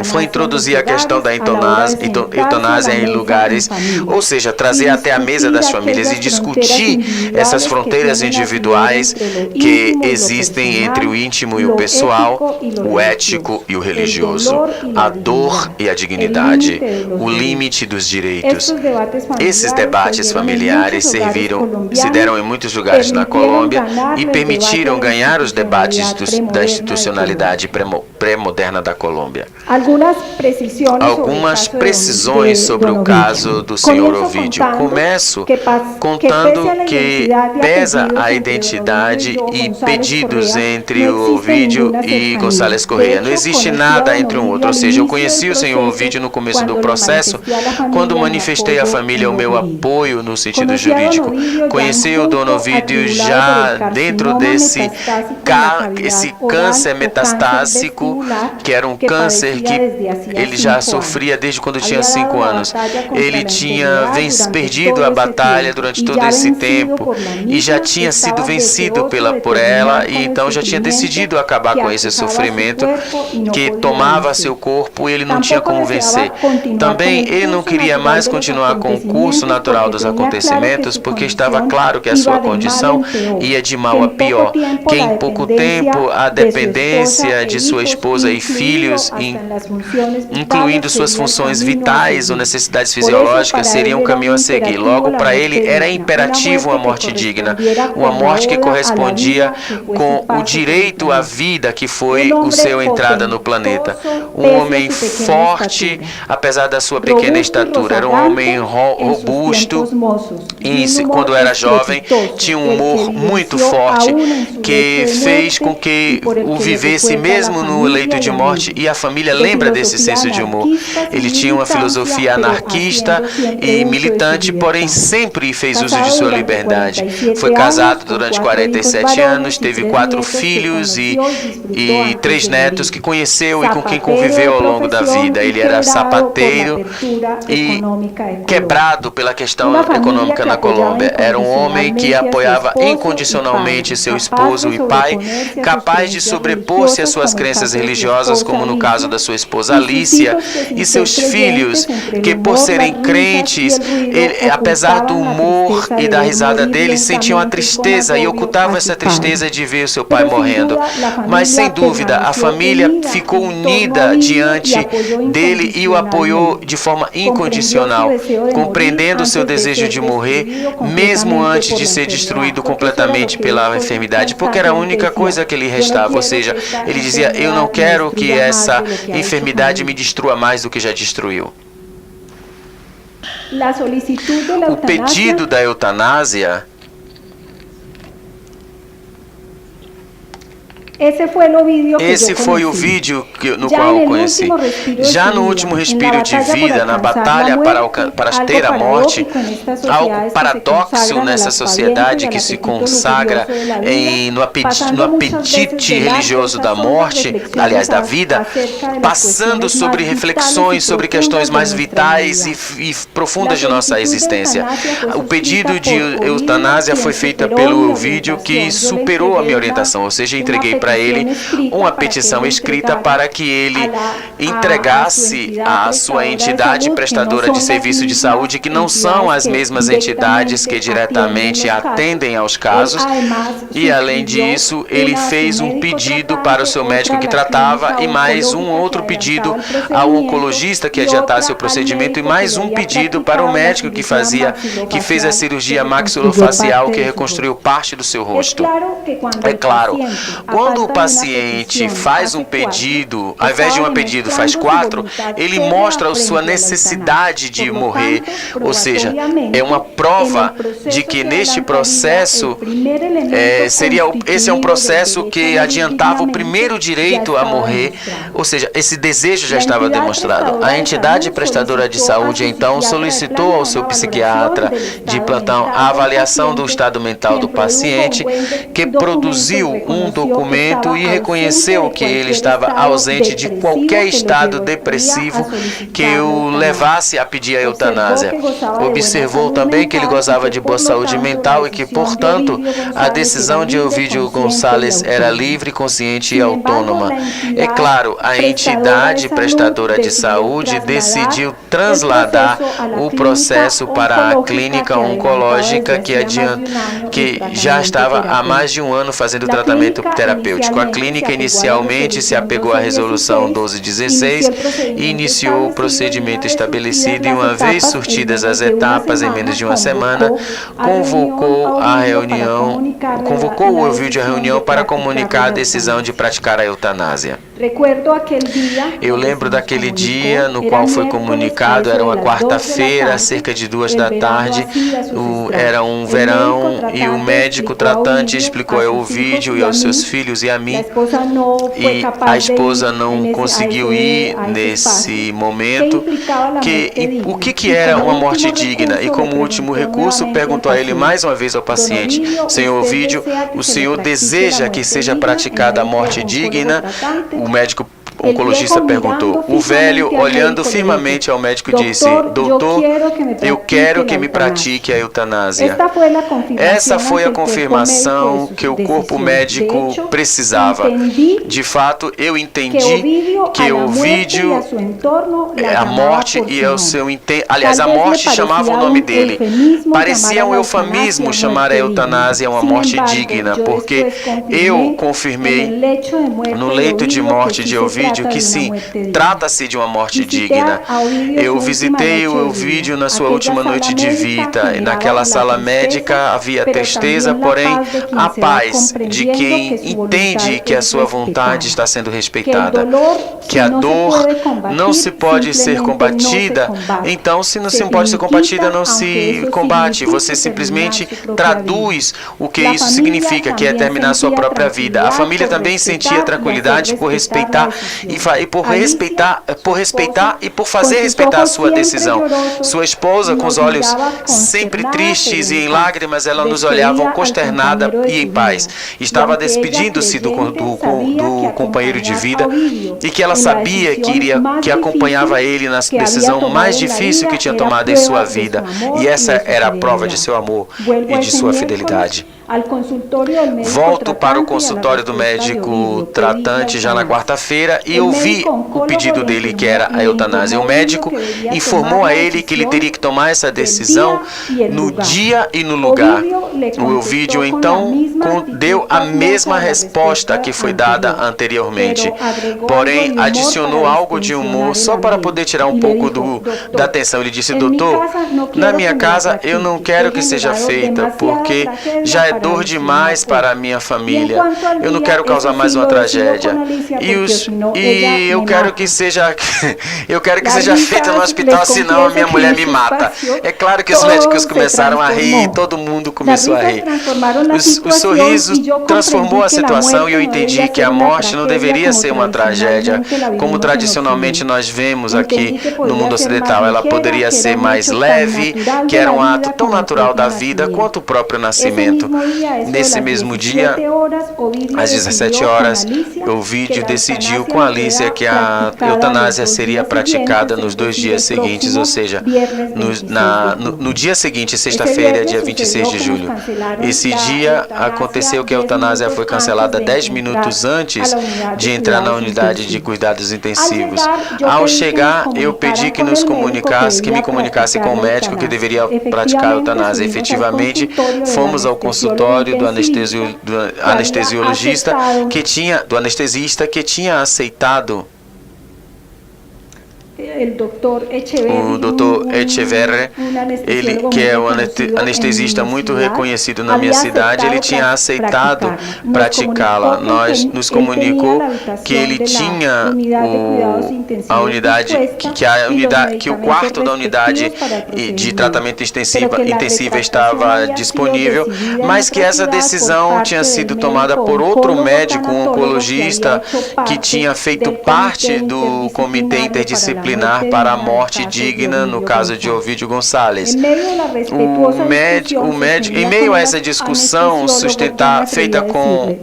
foi introduzir a questão da eutanásia em lugares, ou seja, trazer até a mesa das famílias e discutir essas fronteiras individuais que existem entre o íntimo e o pessoal, o ético e o religioso, a dor e a dignidade, o limite dos direitos. Esses debates familiares se deram em muitos lugares na Colômbia e permitiram ganhar os debates da institucionalidade pré-moderna da Colômbia. Algumas precisões sobre o caso do senhor Ovidio. Começo contando que pesa a identidade e pedidos entre o Ovidio e González Correa. Não existe nada entre um outro, ou seja, eu conheci o senhor Ovidio no começo do processo, quando manifestei à família o meu apoio no sentido jurídico. Conheci o dono Ovidio já dentro desse esse câncer metastásico, que era um câncer que ele já sofria desde quando tinha 5 anos. Ele tinha perdido a batalha durante todo esse tempo e já tinha sido vencido por ela, e então já tinha decidido acabar com esse sofrimento que tomava seu corpo e ele não tinha como vencer. Também ele não queria mais continuar com o curso natural dos acontecimentos, porque estava claro que a sua condição ia de mal a pior, que em pouco tempo a dependência de sua esposa e filhos, incluindo suas funções vitais ou necessidades fisiológicas, seria um caminho a seguir. Logo, para ele era imperativo uma morte digna, uma morte que correspondia com o direito à vida que foi o seu entrada no planeta. Um homem forte, apesar da sua pequena estatura, era um homem robusto e, quando era jovem, tinha um humor muito forte que fez com que o vivesse mesmo no leito de morte, e a família lembra desse senso de humor. Ele tinha uma filosofia anarquista e militante, porém sempre fez uso de sua liberdade. Foi casado durante 47 anos, teve 4 filhos e 3 netos que conheceu e com quem conviveu ao longo da vida. Ele era sapateiro e quebrado pela questão econômica na Colômbia. Era um homem que apoiava incondicionalmente seu esposo e pai, capaz de sobrepor-se às suas crenças religiosas, como no caso da sua esposa Alicia, e seus filhos, que por serem crentes, apesar do humor e da risada deles, sentiam a tristeza e ocultavam essa tristeza de ver o seu pai morrendo. Mas, sem dúvida, a família ficou unida diante dele e o apoiou de forma incondicional, compreendendo o seu desejo de morrer, mesmo antes de ser destruído completamente pela enfermidade, porque era a única coisa que lhe restava. Ou seja, ele dizia: eu não quero que essa enfermidade me destrua mais do que já destruiu. O pedido da eutanásia, esse foi o vídeo no qual eu conheci. Já no último respiro de vida, na batalha para ter a morte, há algo paradoxo nessa sociedade que se consagra no apetite religioso da morte, aliás, da vida, passando sobre reflexões sobre questões mais vitais e profundas de nossa existência. O pedido de eutanásia foi feito pelo vídeo que superou a minha orientação, ou seja, entreguei para ele uma petição escrita para que ele entregasse à sua entidade prestadora de serviço de saúde, que não são as mesmas entidades que diretamente atendem aos casos, e além disso, ele fez um pedido para o seu médico que tratava e mais um outro pedido ao oncologista que adiantasse o procedimento e mais um pedido para o médico que fez a cirurgia maxilofacial que reconstruiu parte do seu rosto. É claro, quando o paciente faz um pedido, ao invés de um pedido faz 4, ele mostra a sua necessidade de morrer, ou seja, é uma prova de que neste processo, esse é um processo que adiantava o primeiro direito a morrer, ou seja, esse desejo já estava demonstrado. A entidade prestadora de saúde, então, solicitou ao seu psiquiatra de plantão a avaliação do estado mental do paciente, que produziu um documento e reconheceu que ele estava ausente de qualquer estado depressivo que o levasse a pedir a eutanásia. Observou também que ele gozava de boa saúde mental e que, portanto, a decisão de Ovidio Gonçalves era livre, consciente e autônoma. É claro, a entidade prestadora de saúde decidiu trasladar o processo para a clínica oncológica que já estava há mais de um ano fazendo tratamento terapêutico. A clínica inicialmente se apegou à resolução 1216 e iniciou o procedimento estabelecido, e uma vez surtidas as etapas em menos de uma semana, convocou o Ovidio à reunião para comunicar a decisão de praticar a eutanásia. Eu lembro daquele dia no qual foi comunicado, era uma quarta-feira, cerca de 2 da tarde, era um verão, e o médico tratante explicou ao Ovidio e aos seus filhos e a mim, e a esposa não conseguiu ir nesse momento. O que era uma morte digna? E como último recurso, perguntou a ele mais uma vez ao paciente: Senhor Ovídio, o senhor deseja que seja praticada a morte digna? O médico oncologista perguntou. O velho, olhando firmemente ao médico, disse: Doutor, eu quero que me pratique a eutanásia. Essa foi a confirmação que o corpo médico precisava. De fato, eu entendi que o Ovídio, a morte e o seu aliás, a morte chamava o nome dele. Parecia um eufemismo chamar a eutanásia uma morte digna, porque eu confirmei no leito de morte de Ovídio que sim, trata-se de uma morte digna. Eu visitei o Ovídio na sua última noite de vida. Naquela sala médica havia tristeza, porém a paz de quem entende que a sua vontade está sendo respeitada. Que a dor não se pode ser combatida, então se não se pode ser combatida, não se combate. Você simplesmente traduz o que isso significa, que é terminar a sua própria vida. A família também sentia tranquilidade por respeitar e por respeitar e por fazer respeitar a sua decisão. Sua esposa, com os olhos sempre tristes e em lágrimas, ela nos olhava consternada e em paz. Estava despedindo-se do companheiro de vida e que ela sabia que acompanhava ele na decisão mais difícil que tinha tomado em sua vida. E essa era a prova de seu amor e de sua fidelidade. Volto para o consultório do médico tratante já na quarta-feira e ouvi o pedido dele, que era a eutanásia. O médico informou a ele que ele teria que tomar essa decisão no dia e no lugar. O Ovídio então deu a mesma resposta que foi dada anteriormente, porém adicionou algo de humor só para poder tirar um pouco da atenção. Ele disse: Doutor, na minha casa eu não quero que seja feita, porque já é dor demais para a minha família. Eu não quero causar mais uma tragédia. E eu quero que seja feita no hospital, senão a minha mulher me mata. É claro que os médicos começaram a rir, todo mundo começou a rir. O sorriso transformou a situação e eu entendi que a morte não deveria ser uma tragédia, como tradicionalmente nós vemos aqui no mundo ocidental. Ela poderia ser mais leve, que era um ato tão natural da vida quanto o próprio nascimento. Nesse mesmo dia, às 17 horas, o Ovídio decidiu com a Alicia que a eutanásia seria praticada nos 2 dias seguintes, ou seja, no dia seguinte, sexta-feira, dia 26 de julho. Esse dia aconteceu que a eutanásia foi cancelada 10 minutos antes de entrar na unidade de cuidados intensivos. Ao chegar, eu pedi que me comunicasse com o médico que deveria praticar a eutanásia. Efetivamente, fomos ao consultório do anestesiologista do anestesista que tinha aceitado o Dr. Echeverri, ele que é um anestesista muito reconhecido na minha cidade, ele tinha aceitado praticá-la. Nos comunicou que ele tinha que o quarto da unidade de tratamento intensiva estava disponível, mas que essa decisão tinha sido tomada por outro médico, um oncologista, que tinha feito parte do comitê interdisciplinar para a morte digna no caso de Ovídio Gonçalves. Em meio a essa discussão feita com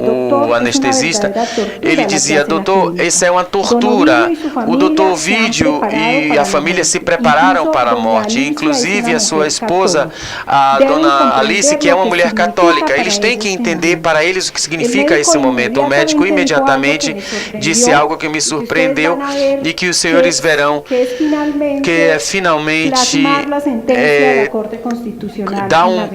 o anestesista, ele dizia: doutor, isso é uma tortura. O doutor Ovídio e a família se prepararam para a morte, inclusive a sua esposa, a dona Alice, que é uma mulher católica. Eles têm que entender para eles o que significa esse momento. O médico imediatamente disse algo que me surpreendeu e que os senhores verão, que é finalmente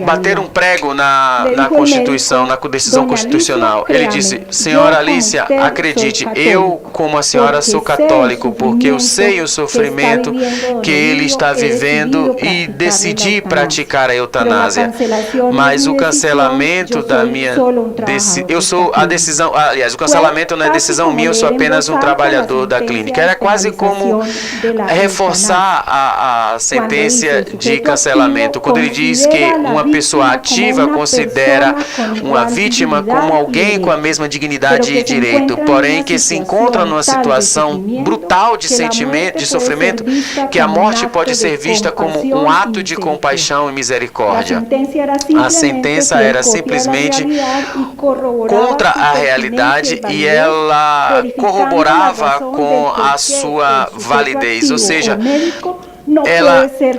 bater um prego na Constituição, na decisão constitucional. Ele disse: senhora Alicia, acredite, eu, como a senhora, sou católico, porque eu sei o sofrimento que ele está vivendo e decidi praticar a eutanásia. Mas o cancelamento da minha o cancelamento não é decisão minha, eu sou apenas um trabalhador da clínica. Era quase como reforçar a sentença de cancelamento. Quando ele diz que uma pessoa ativa considera uma vítima como alguém com a mesma dignidade e direito, porém que se encontra numa situação brutal de sentimento, de sofrimento, que a morte pode ser vista como um ato de compaixão e misericórdia. A sentença era simplesmente contra a realidade e ela corroborava com a sua validez, ou seja,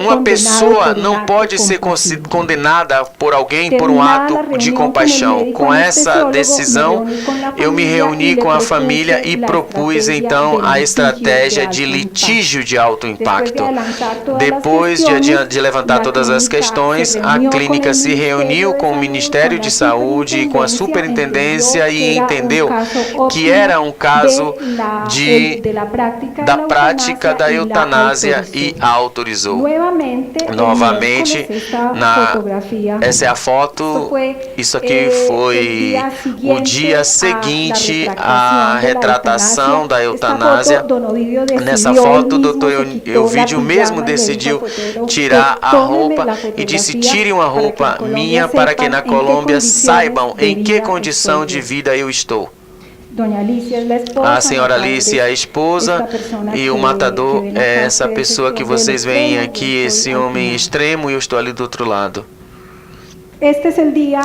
uma pessoa não pode ser condenada por alguém por um ato de compaixão. Com essa decisão, eu me reuni com a família e propus então a estratégia de litígio de alto impacto. Depois de levantar todas as questões, a clínica se reuniu com o Ministério de Saúde e com a superintendência e entendeu que era um caso da prática da eutanásia e autorizou. Novamente, essa é a foto. Isso aqui foi o dia seguinte à retratação da eutanásia. Nessa foto, o doutor Elvídio mesmo decidiu tirar a roupa e disse: tire uma roupa minha para que na Colômbia saibam em que condição de vida eu estou. A senhora Alice é a esposa e o matador é essa pessoa que vocês veem aqui, esse homem extremo, e eu estou ali do outro lado.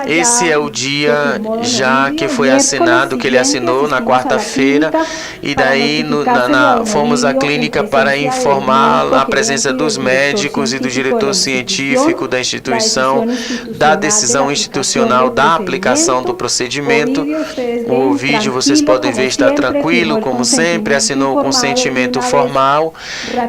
Esse é o dia já que foi assinado, que ele assinou na quarta-feira, e daí fomos à clínica para informar a presença dos médicos e do diretor científico da instituição, da decisão institucional da aplicação do procedimento. O vídeo, vocês podem ver, está tranquilo, como sempre, assinou o consentimento formal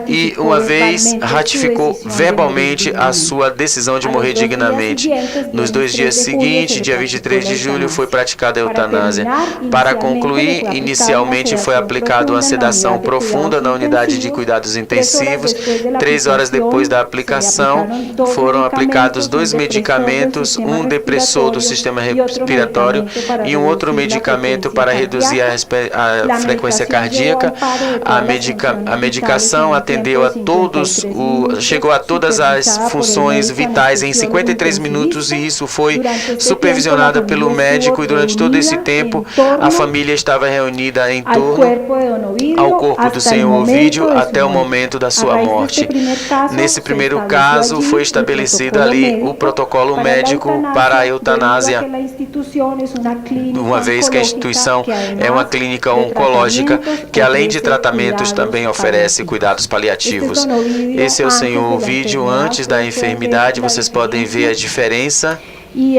e, uma vez, ratificou verbalmente a sua decisão de morrer dignamente. Nos 2 dias seguintes, dia 23 de julho, foi praticada a eutanásia. Para concluir, inicialmente foi aplicada uma sedação profunda na unidade de cuidados intensivos. 3 horas depois da aplicação, foram aplicados 2 medicamentos, um depressor do sistema respiratório e um outro medicamento para reduzir a frequência cardíaca. A medicação atendeu a chegou a todas as funções vitais em 53 minutos, e isso foi supervisionada pelo médico, e durante todo esse tempo a família estava reunida em torno ao corpo do senhor Ovídio até o momento da sua morte. Nesse primeiro caso, foi estabelecido ali o protocolo médico para a eutanásia, uma vez que a instituição é uma clínica oncológica que, além de tratamentos, também oferece cuidados paliativos. Esse é o senhor Ovídio antes da enfermidade, vocês podem ver a diferença. E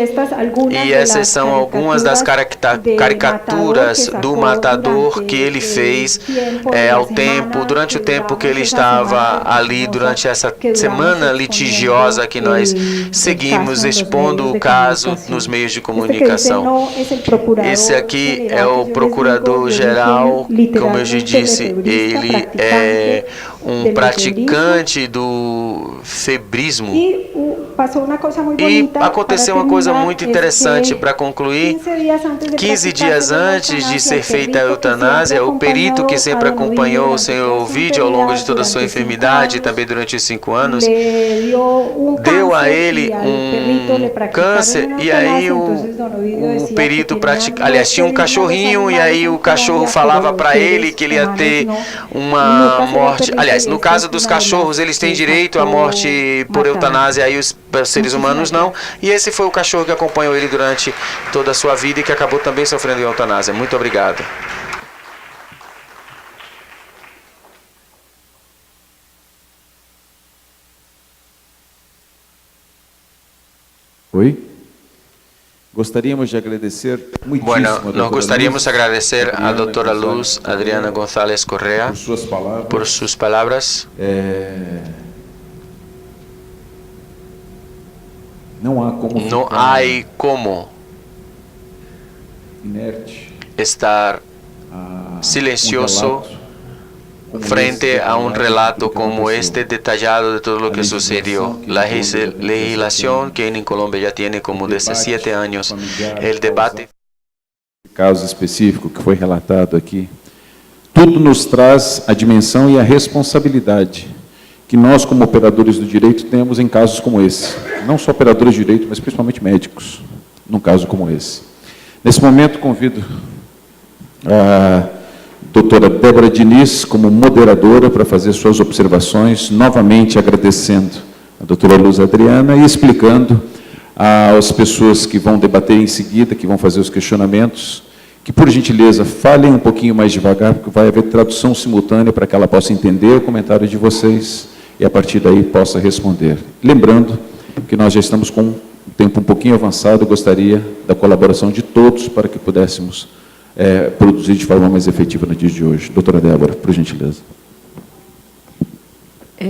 essas são algumas das caricaturas do matador que ele fez durante o tempo que ele estava ali, durante essa semana litigiosa que nós seguimos expondo o caso nos meios de comunicação. Esse aqui é o procurador-geral, como eu já disse, ele é um praticante do febrismo. E aconteceu uma coisa muito interessante para concluir. 15 dias antes de ser feita a eutanásia, o perito que sempre acompanhou o senhor Ovídio ao longo de toda a sua enfermidade, também durante os 5 anos, deu a ele um câncer, e aí o perito tinha um cachorrinho, e aí o cachorro falava para ele que ele ia ter uma morte. Aliás, no caso dos cachorros, eles têm direito à morte por eutanásia, aí os seres humanos não. E esse foi o cachorro que acompanhou ele durante toda a sua vida e que acabou também sofrendo eutanásia. Muito obrigado. Oi? Gostaríamos de agradecer muitíssimo nós gostaríamos de agradecer a doutora Luz Adriana González Correa por suas palavras. Não há como estar silencioso frente a un relato como este detallado de todo lo que sucedió. La legislación que en Colombia ya tiene como 17 años, el debate. Caso específico que foi relatado aqui, tudo nos traz a dimensão e a responsabilidade que nós, como operadores do direito, temos em casos como esse. Não só operadores de direito, mas principalmente médicos, num caso como esse. Nesse momento, convido a doutora Débora Diniz como moderadora para fazer suas observações, novamente agradecendo a doutora Luz Adriana e explicando às pessoas que vão debater em seguida, que vão fazer os questionamentos, que, por gentileza, falem um pouquinho mais devagar, porque vai haver tradução simultânea para que ela possa entender o comentário de vocês e, a partir daí, possa responder. Lembrando que nós já estamos com um tempo um pouquinho avançado, eu gostaria da colaboração de todos para que pudéssemos produzir de forma mais efetiva no dia de hoje. Doutora Débora, por gentileza.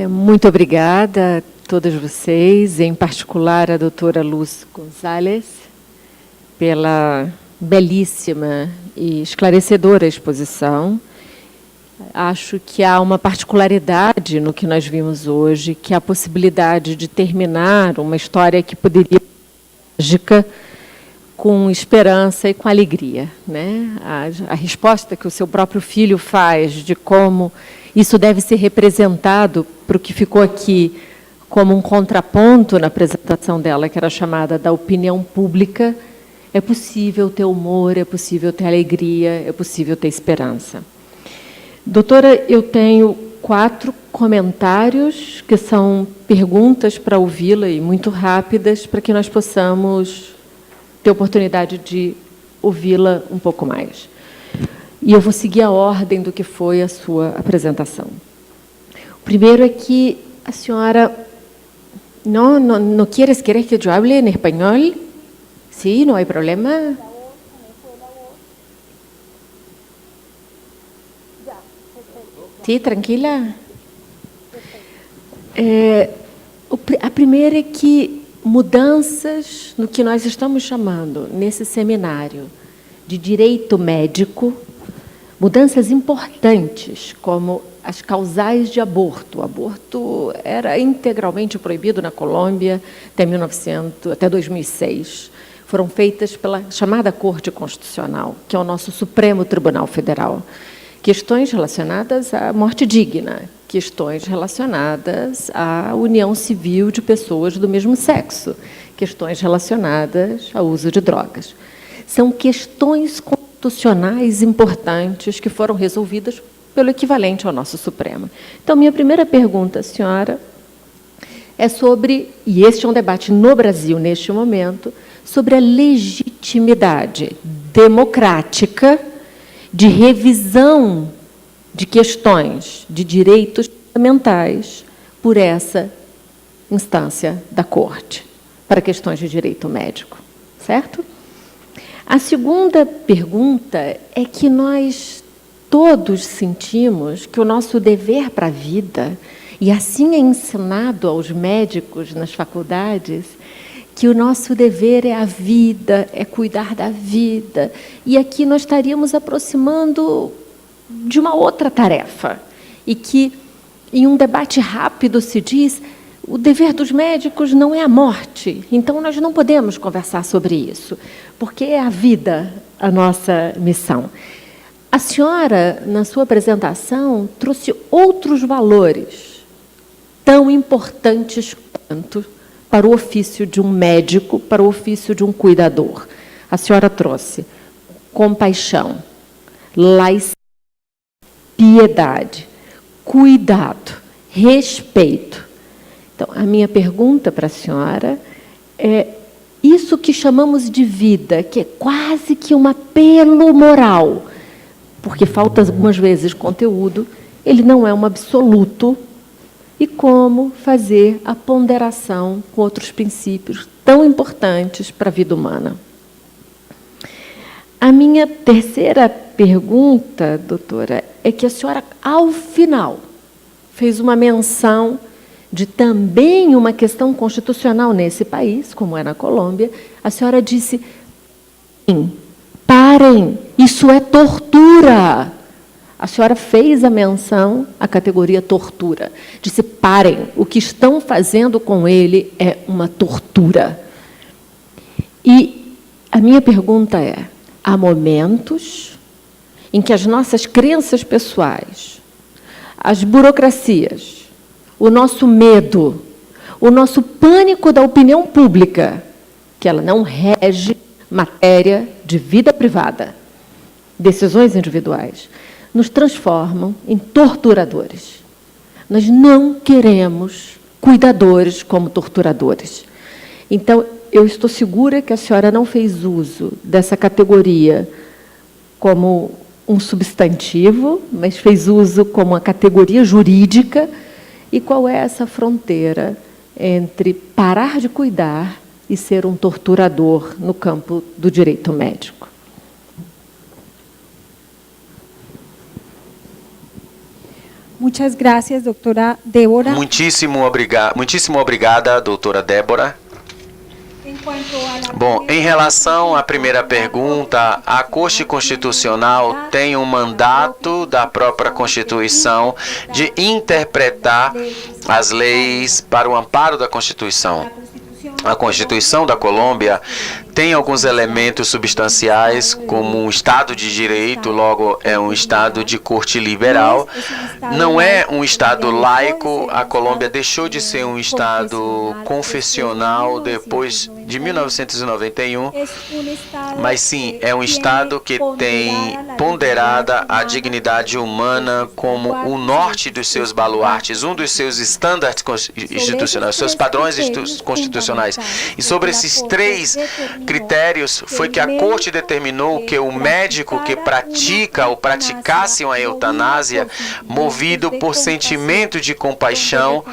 Muito obrigada a todos vocês, em particular a doutora Luz Gonzalez, pela belíssima e esclarecedora exposição. Acho que há uma particularidade no que nós vimos hoje, que é a possibilidade de terminar uma história que poderia ser mágica, com esperança e com alegria, né? A resposta que o seu próprio filho faz de como isso deve ser representado para o que ficou aqui como um contraponto na apresentação dela, que era chamada da opinião pública. É possível ter humor, é possível ter alegria, é possível ter esperança. Doutora, eu tenho 4 comentários, que são perguntas para ouvi-la e muito rápidas, para que nós possamos ter oportunidade de ouvi-la um pouco mais. E eu vou seguir a ordem do que foi a sua apresentação. O primeiro é que a senhora não quieres querer que eu hable em espanhol? Sim, não há problema. Sim, tranquila. A primeira é que mudanças no que nós estamos chamando, nesse seminário, de direito médico, mudanças importantes, como as causais de aborto. O aborto era integralmente proibido na Colômbia até 2006. Foram feitas pela chamada Corte Constitucional, que é o nosso Supremo Tribunal Federal. Questões relacionadas à morte digna, questões relacionadas à união civil de pessoas do mesmo sexo, questões relacionadas ao uso de drogas. São questões constitucionais importantes que foram resolvidas pelo equivalente ao nosso Supremo. Então, minha primeira pergunta, senhora, é sobre, e este é um debate no Brasil neste momento, sobre a legitimidade democrática de revisão de questões de direitos fundamentais por essa instância da Corte, para questões de direito médico, certo? A segunda pergunta é que nós todos sentimos que o nosso dever para a vida, e assim é ensinado aos médicos nas faculdades, que o nosso dever é a vida, é cuidar da vida. E aqui nós estaríamos aproximando de uma outra tarefa, e que, em um debate rápido, se diz: o dever dos médicos não é a morte, então nós não podemos conversar sobre isso, porque é a vida a nossa missão. A senhora, na sua apresentação, trouxe outros valores tão importantes quanto para o ofício de um médico, para o ofício de um cuidador. A senhora trouxe compaixão, laicidade, piedade, cuidado, respeito. Então, a minha pergunta para a senhora é: isso que chamamos de vida, que é quase que um apelo moral, porque falta algumas vezes conteúdo, ele não é um absoluto, e como fazer a ponderação com outros princípios tão importantes para a vida humana. A minha terceira pergunta, doutora, é que a senhora, ao final, fez uma menção de também uma questão constitucional nesse país, como é na Colômbia. A senhora disse: parem, isso é tortura. A senhora fez a menção à categoria tortura. Disse: parem, o que estão fazendo com ele é uma tortura. E a minha pergunta é: há momentos em que as nossas crenças pessoais, as burocracias, o nosso medo, o nosso pânico da opinião pública, que ela não rege matéria de vida privada, decisões individuais, nos transformam em torturadores. Nós não queremos cuidadores como torturadores. Então, eu estou segura que a senhora não fez uso dessa categoria como um substantivo, mas fez uso como uma categoria jurídica. E qual é essa fronteira entre parar de cuidar e ser um torturador no campo do direito médico? Muchas gracias, doutora Débora. Muitíssimo obrigada, doutora Débora. Bom, em relação à primeira pergunta, a Corte Constitucional tem um mandato da própria Constituição de interpretar as leis para o amparo da Constituição. A Constituição da Colômbia tem alguns elementos substanciais, como um Estado de Direito, logo é um Estado de corte liberal. Não é um Estado laico, a Colômbia deixou de ser um Estado confessional depois de 1991, mas sim, é um Estado que tem ponderada a dignidade humana como o norte dos seus baluartes, um dos seus estándares institucionais, seus padrões constitucionais. E sobre esses 3 critérios foi que a Corte determinou que o médico que pratica ou praticasse uma eutanásia, movido por sentimento de compaixão,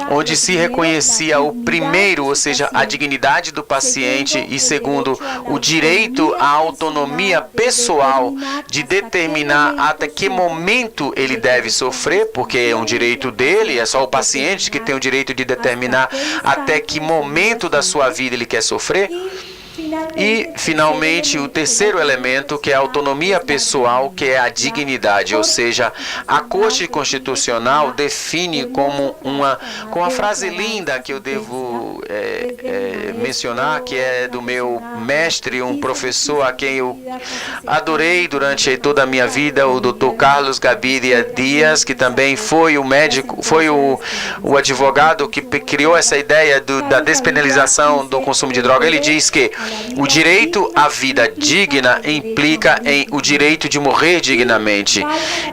onde se reconhecia o primeiro, ou seja, a dignidade do paciente, e segundo, o direito à autonomia pessoal de determinar até que momento ele deve sofrer, porque é um direito dele, é só o paciente que tem o direito de determinar até que momento da sua vida ele quer sofrer. E, finalmente, o terceiro elemento, que é a autonomia pessoal, que é a dignidade, ou seja, a Corte Constitucional define com uma frase linda que eu devo mencionar, que é do meu mestre, um professor a quem eu adorei durante toda a minha vida, o Dr. Carlos Gaviria Dias, que também foi o médico, foi o advogado que criou essa ideia da despenalização do consumo de droga. Ele diz que o direito à vida digna implica em o direito de morrer dignamente.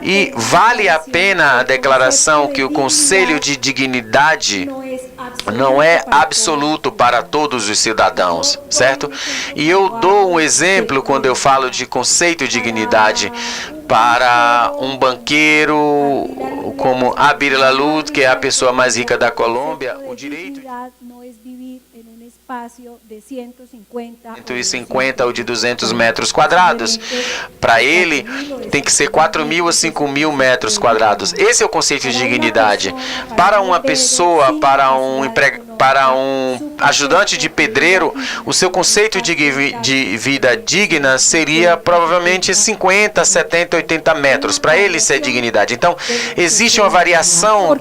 E vale a pena a declaração que o Conselho de Dignidade não é absoluto para todos os cidadãos, certo? E eu dou um exemplo quando eu falo de conceito de dignidade. Para um banqueiro como Abir Lalud, que é a pessoa mais rica da Colômbia, o direito de 150 ou de 200 metros quadrados. Para ele, tem que ser 4.000 ou 5.000 metros quadrados. Esse é o conceito de dignidade. Para uma pessoa, para um ajudante de pedreiro, o seu conceito de vida digna seria provavelmente 50, 70, 80 metros. Para ele, isso é dignidade. Então, existe uma variação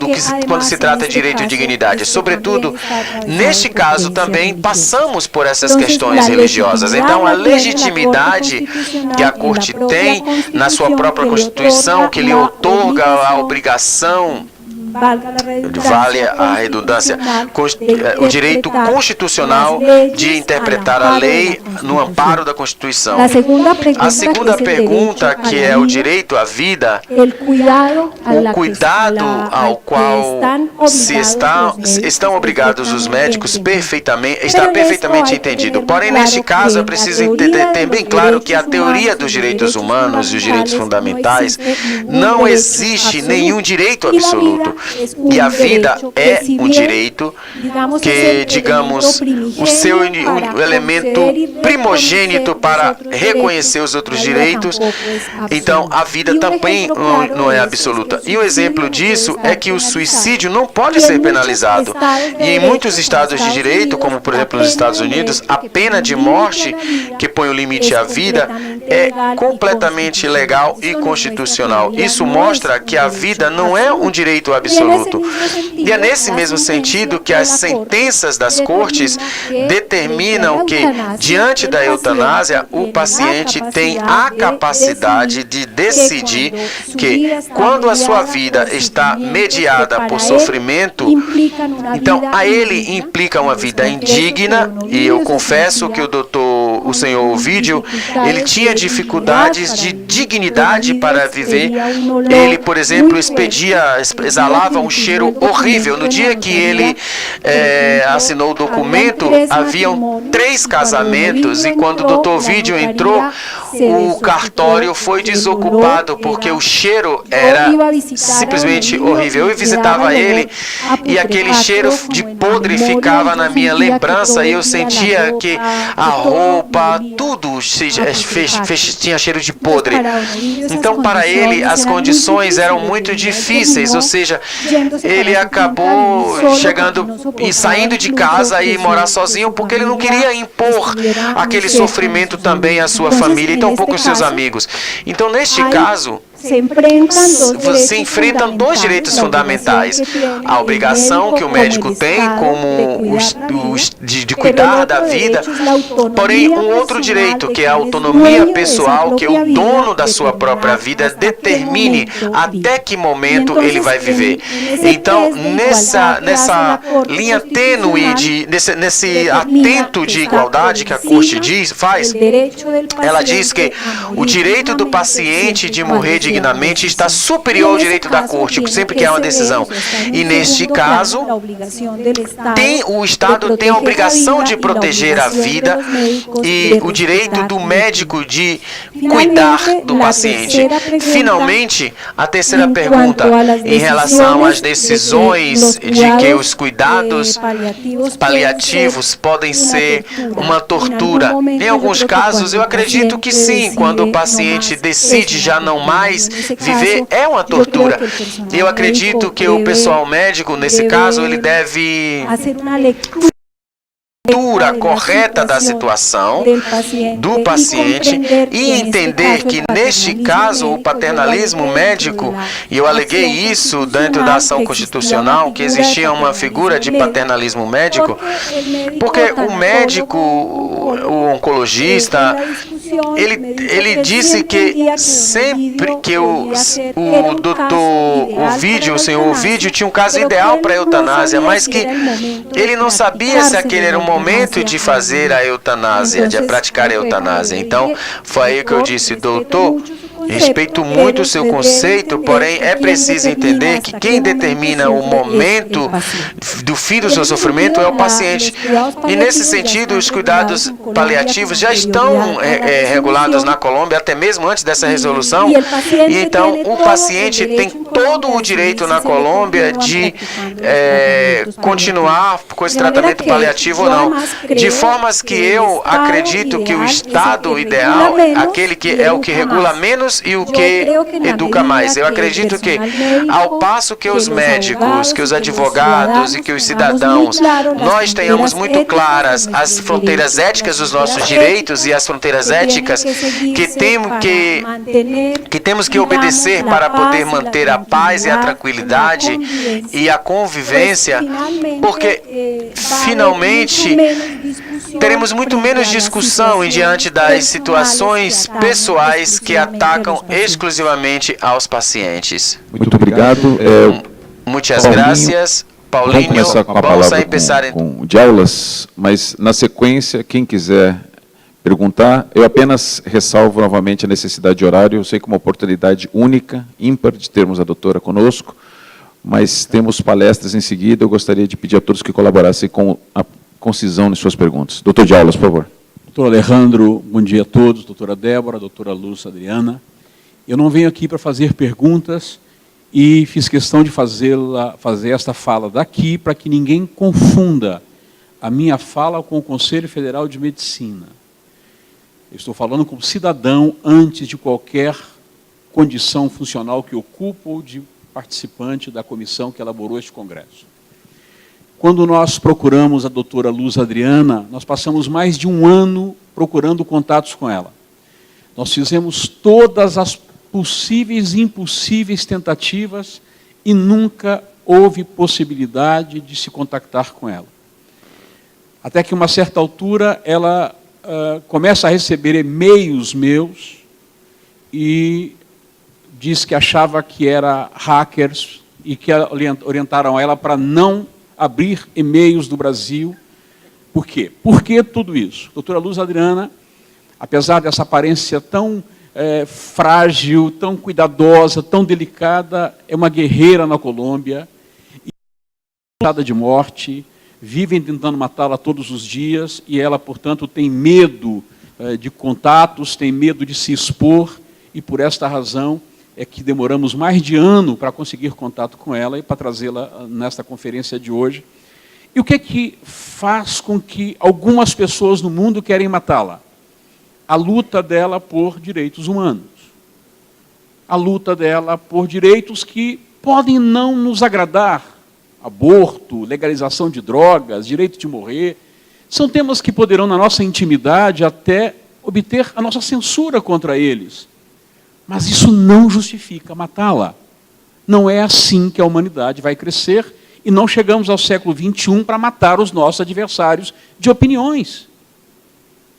quando se trata de direito de dignidade. Sobretudo, neste caso também, passamos por essas questões religiosas. Então, a legitimidade que a Corte tem na sua própria Constituição, que lhe outorga a obrigação, vale a redundância, o direito constitucional de interpretar a lei no amparo da Constituição. A segunda pergunta, que é o direito à vida, o cuidado ao qual estão obrigados os médicos está perfeitamente entendido. Porém, neste caso, é preciso ter bem claro que a teoria dos direitos humanos e os direitos fundamentais não existe nenhum direito absoluto. E a vida é um direito que, digamos, o elemento primogênito para reconhecer os outros direitos. Então, a vida também não é absoluta. E um exemplo disso é que o suicídio não pode ser penalizado. E em muitos estados de direito, como por exemplo nos Estados Unidos, a pena de morte, que põe o limite à vida, é completamente legal e constitucional. Isso mostra que a vida não é um direito absoluto. absoluto. E é nesse mesmo sentido que as sentenças das cortes determinam que, diante da eutanásia, o paciente tem a capacidade de decidir que, quando a sua vida está mediada por sofrimento, então a ele implica uma vida indigna, e eu confesso que o senhor Ovídio, ele tinha dificuldades de dignidade para viver. Ele, por exemplo, exalava um cheiro horrível. No dia que ele assinou o documento, haviam 3 casamentos, e quando o doutor Ovídio entrou, o cartório foi desocupado, porque o cheiro era simplesmente horrível. Eu visitava ele, e aquele cheiro de podre ficava na minha lembrança, e eu sentia que a roupa, tudo tinha cheiro de podre. Então, para ele, as condições eram muito difíceis, ou seja, ele acabou chegando e saindo de casa e morar sozinho, porque ele não queria impor aquele sofrimento também à sua família e tampouco aos seus amigos. Então, neste caso, se enfrentam 2 direitos fundamentais: a obrigação que o médico tem de cuidar da vida, porém um outro direito, que é a autonomia pessoal, que o dono da sua própria vida determine até que momento ele vai viver. Então, nessa linha tênue, nesse atento de igualdade que a Corte faz, ela diz que o direito do paciente de morrer dignamente está superior ao direito da Corte, sempre que há uma decisão. E neste caso, o Estado tem a obrigação de proteger a vida e o direito do médico de cuidar do paciente. Finalmente, a terceira pergunta, em relação às decisões de que os cuidados paliativos podem ser uma tortura. Em alguns casos, eu acredito que sim, quando o paciente decide já não mais viver, é uma tortura. Eu acredito que o pessoal médico, nesse caso, ele deve leitura correta da situação do paciente e entender que, neste caso, o paternalismo médico, e eu aleguei isso dentro da ação constitucional, que existia uma figura de paternalismo médico, porque o médico, o oncologista, ele disse que sempre que o senhor Ovídio tinha um caso ideal para a eutanásia, mas que ele não sabia se aquele era o momento de fazer a eutanásia, de praticar a eutanásia. Então, foi aí que eu disse: doutor, respeito muito o seu conceito, porém é preciso entender que quem determina o momento do fim do seu sofrimento é o paciente. E nesse sentido, os cuidados paliativos já estão regulados na Colômbia, até mesmo antes dessa resolução. E então, o paciente tem todo o direito na Colômbia de continuar com esse tratamento paliativo ou não. De formas que eu acredito que o estado ideal, aquele que é o que regula menos e o que educa mais. Eu acredito que, ao passo que os médicos, que os advogados e que os cidadãos, nós tenhamos muito claras as fronteiras éticas dos nossos direitos e as fronteiras éticas que temos que obedecer para poder manter a paz e a tranquilidade e a convivência, porque, finalmente, teremos muito menos discussão diante das situações pessoais que atacam exclusivamente aos pacientes. Muito obrigado. Muitas graças. Paulinho, vamos começar com a palavra com de aulas, mas na sequência, quem quiser perguntar, eu apenas ressalvo novamente a necessidade de horário. Eu sei que é uma oportunidade única, ímpar, de termos a doutora conosco, mas temos palestras em seguida. Eu gostaria de pedir a todos que colaborassem com a concisão nas suas perguntas. Doutor de aulas, por favor. Doutor Alejandro, bom dia a todos. Doutora Débora, doutora Lúcia Adriana. Eu não venho aqui para fazer perguntas e fiz questão de fazer esta fala daqui para que ninguém confunda a minha fala com o Conselho Federal de Medicina. Eu estou falando como cidadão antes de qualquer condição funcional que ocupo ou de participante da comissão que elaborou este congresso. Quando nós procuramos a doutora Luz Adriana, nós passamos mais de um ano procurando contatos com ela. Nós fizemos todas as possíveis e impossíveis tentativas e nunca houve possibilidade de se contactar com ela. Até que, a uma certa altura, ela começa a receber e-mails meus e diz que achava que era hackers e que orientaram ela para não abrir e-mails do Brasil. Por quê? Por que tudo isso? A doutora Luz Adriana, apesar dessa aparência tão frágil, tão cuidadosa, tão delicada, é uma guerreira na Colômbia, e ameaçada de morte, vivem tentando matá-la todos os dias, e ela, portanto, tem medo de contatos, tem medo de se expor, e por esta razão é que demoramos mais de ano para conseguir contato com ela e para trazê-la nesta conferência de hoje. E o que é que faz com que algumas pessoas no mundo querem matá-la? A luta dela por direitos humanos. A luta dela por direitos que podem não nos agradar. Aborto, legalização de drogas, direito de morrer. São temas que poderão, na nossa intimidade, até obter a nossa censura contra eles. Mas isso não justifica matá-la. Não é assim que a humanidade vai crescer, e não chegamos ao século XXI para matar os nossos adversários de opiniões.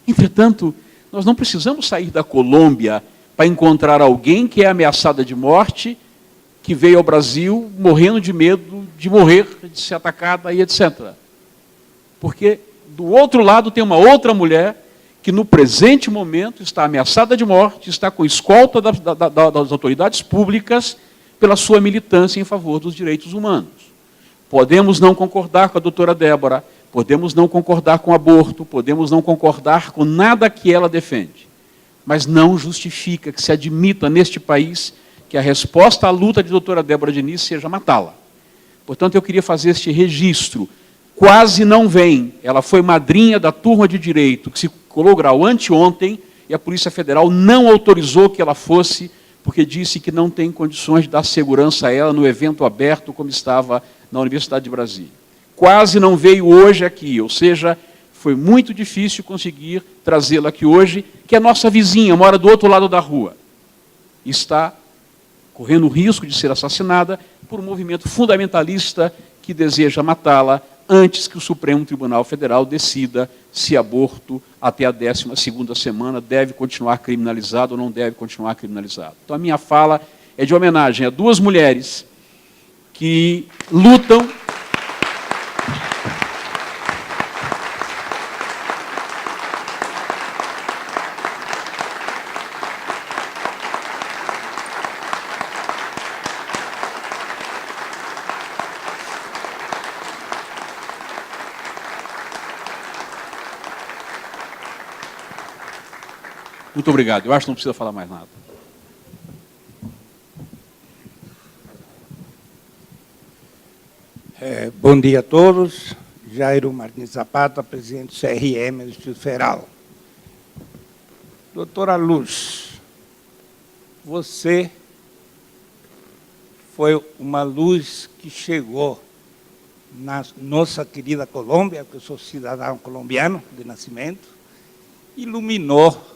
Entretanto, nós não precisamos sair da Colômbia para encontrar alguém que é ameaçada de morte, que veio ao Brasil morrendo de medo de morrer, de ser atacada e etc. Porque do outro lado tem uma outra mulher que no presente momento está ameaçada de morte, está com escolta das autoridades públicas pela sua militância em favor dos direitos humanos. Podemos não concordar com a doutora Débora, podemos não concordar com o aborto, podemos não concordar com nada que ela defende, mas não justifica que se admita neste país que a resposta à luta de doutora Débora Diniz seja matá-la. Portanto, eu queria fazer este registro. Quase não vem. Ela foi madrinha da turma de direito, que se colou grau anteontem, e a Polícia Federal não autorizou que ela fosse, porque disse que não tem condições de dar segurança a ela no evento aberto, como estava na Universidade de Brasília. Quase não veio hoje aqui, ou seja, foi muito difícil conseguir trazê-la aqui hoje, que é nossa vizinha, mora do outro lado da rua. Está correndo o risco de ser assassinada por um movimento fundamentalista que deseja matá-la antes que o Supremo Tribunal Federal decida se aborto até a 12ª semana deve continuar criminalizado ou não deve continuar criminalizado. Então, a minha fala é de homenagem a duas mulheres que lutam Muito obrigado. Eu acho que não precisa falar mais nada. Bom dia a todos. Jairo Martins Zapata, presidente do CRM do Instituto Federal. Doutora Luz, você foi uma luz que chegou na nossa querida Colômbia, que eu sou cidadão colombiano de nascimento, iluminou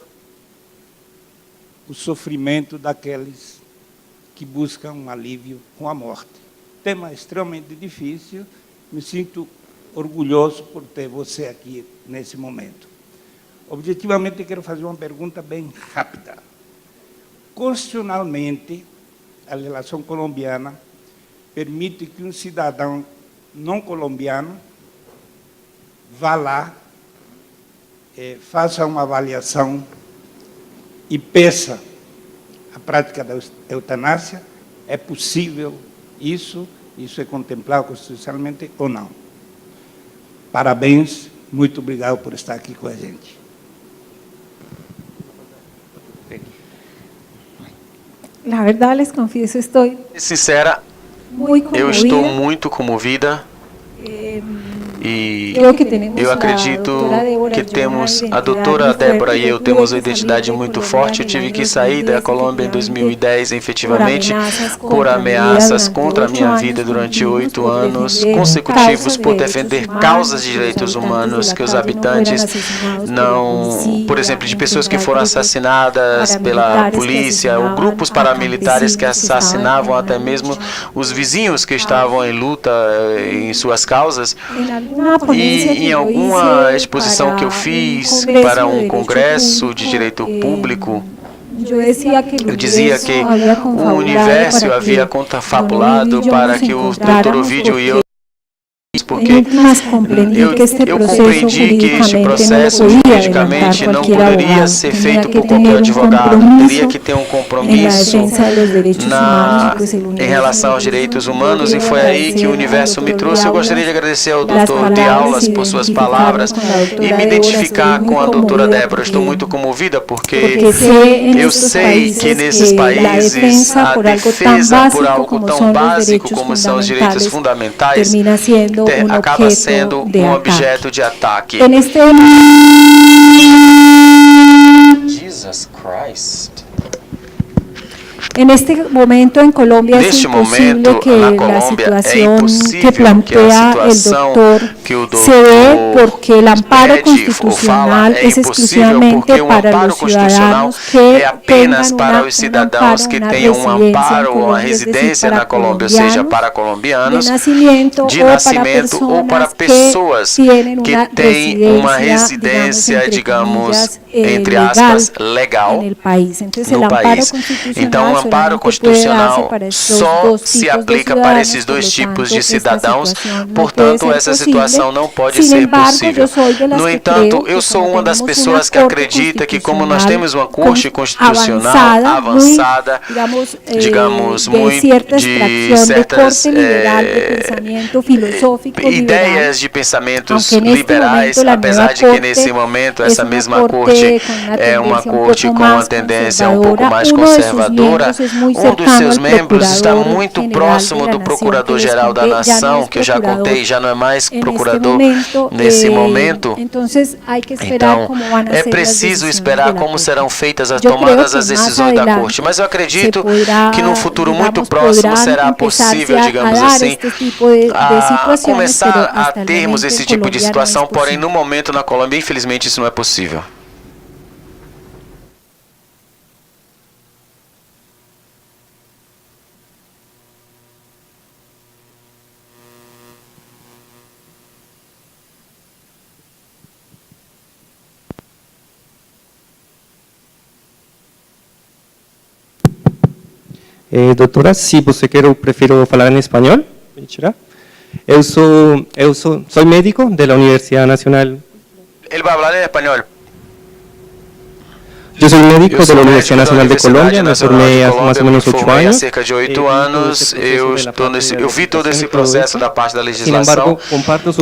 o sofrimento daqueles que buscam um alívio com a morte. Tema extremamente difícil, me sinto orgulhoso por ter você aqui nesse momento. Objetivamente, quero fazer uma pergunta bem rápida. Constitucionalmente, a legislação colombiana permite que um cidadão não colombiano vá lá, faça uma avaliação e peça a prática da eutanásia. É possível isso? Isso é contemplado constitucionalmente ou não? Parabéns, muito obrigado por estar aqui com a gente. La verdad, les confieso, estoy Sincera, muy conmovida. eu estou muito comovida E eu acredito que temos, a doutora Débora e eu temos uma identidade muito forte. Eu tive que sair da Colômbia em 2010, efetivamente, por ameaças contra a minha vida durante 8 anos consecutivos por defender causas de direitos humanos, que os habitantes não, por exemplo, de pessoas que foram assassinadas pela polícia, ou grupos paramilitares que assassinavam até mesmo os vizinhos que estavam em luta em suas causas. E em alguma exposição que eu fiz para um congresso de direito público, eu dizia que o universo havia confabulado para que o Dr. Ovidio e eu, porque eu compreendi que este processo juridicamente não poderia ser feito por qualquer advogado, teria que ter um compromisso em relação aos direitos humanos, e foi aí que o universo me trouxe. Eu gostaria de agradecer ao Dr. de Aulas por suas palavras e me identificar com a doutora Débora. Estou muito comovida porque eu sei que nesses países a defesa por algo tão básico como são os direitos fundamentais acaba sendo um objeto de ataque. Jesus Christ. Neste momento na Colômbia é impossível que a situação que plantea o doutor se dê porque o amparo constitucional é exclusivamente para os cidadãos que é apenas para os cidadãos que têm um amparo ou uma residência na Colômbia, ou seja, para colombianos de nascimento ou para pessoas que têm uma residência, digamos, entre aspas, legal no país. Então, o amparo constitucional só se aplica para esses dois tipos de cidadãos, portanto, essa situação não pode ser possível. No entanto, eu sou uma das pessoas que acredita que, como nós temos uma corte constitucional avançada, digamos, muito de certas ideias de pensamentos liberais, apesar de que nesse momento essa mesma corte é uma corte com uma tendência um pouco mais conservadora, um dos seus membros está muito próximo do Procurador-Geral da Nação, que eu já contei, já não é mais procurador nesse momento. Então, é preciso esperar como serão feitas as tomadas as decisões da Corte. Mas eu acredito que num futuro muito próximo será possível, digamos assim, começar a termos esse tipo de situação, porém, no momento na Colômbia, infelizmente, isso não é possível. Doutora, se você quer, eu prefiro falar em espanhol. Eu sou médico da Universidade Nacional. Ele vai falar em espanhol. Eu sou médico da Universidade Nacional de Colômbia, me formei há mais ou menos 8 anos. Há cerca de 8 anos, eu vi todo esse processo da parte da legislação.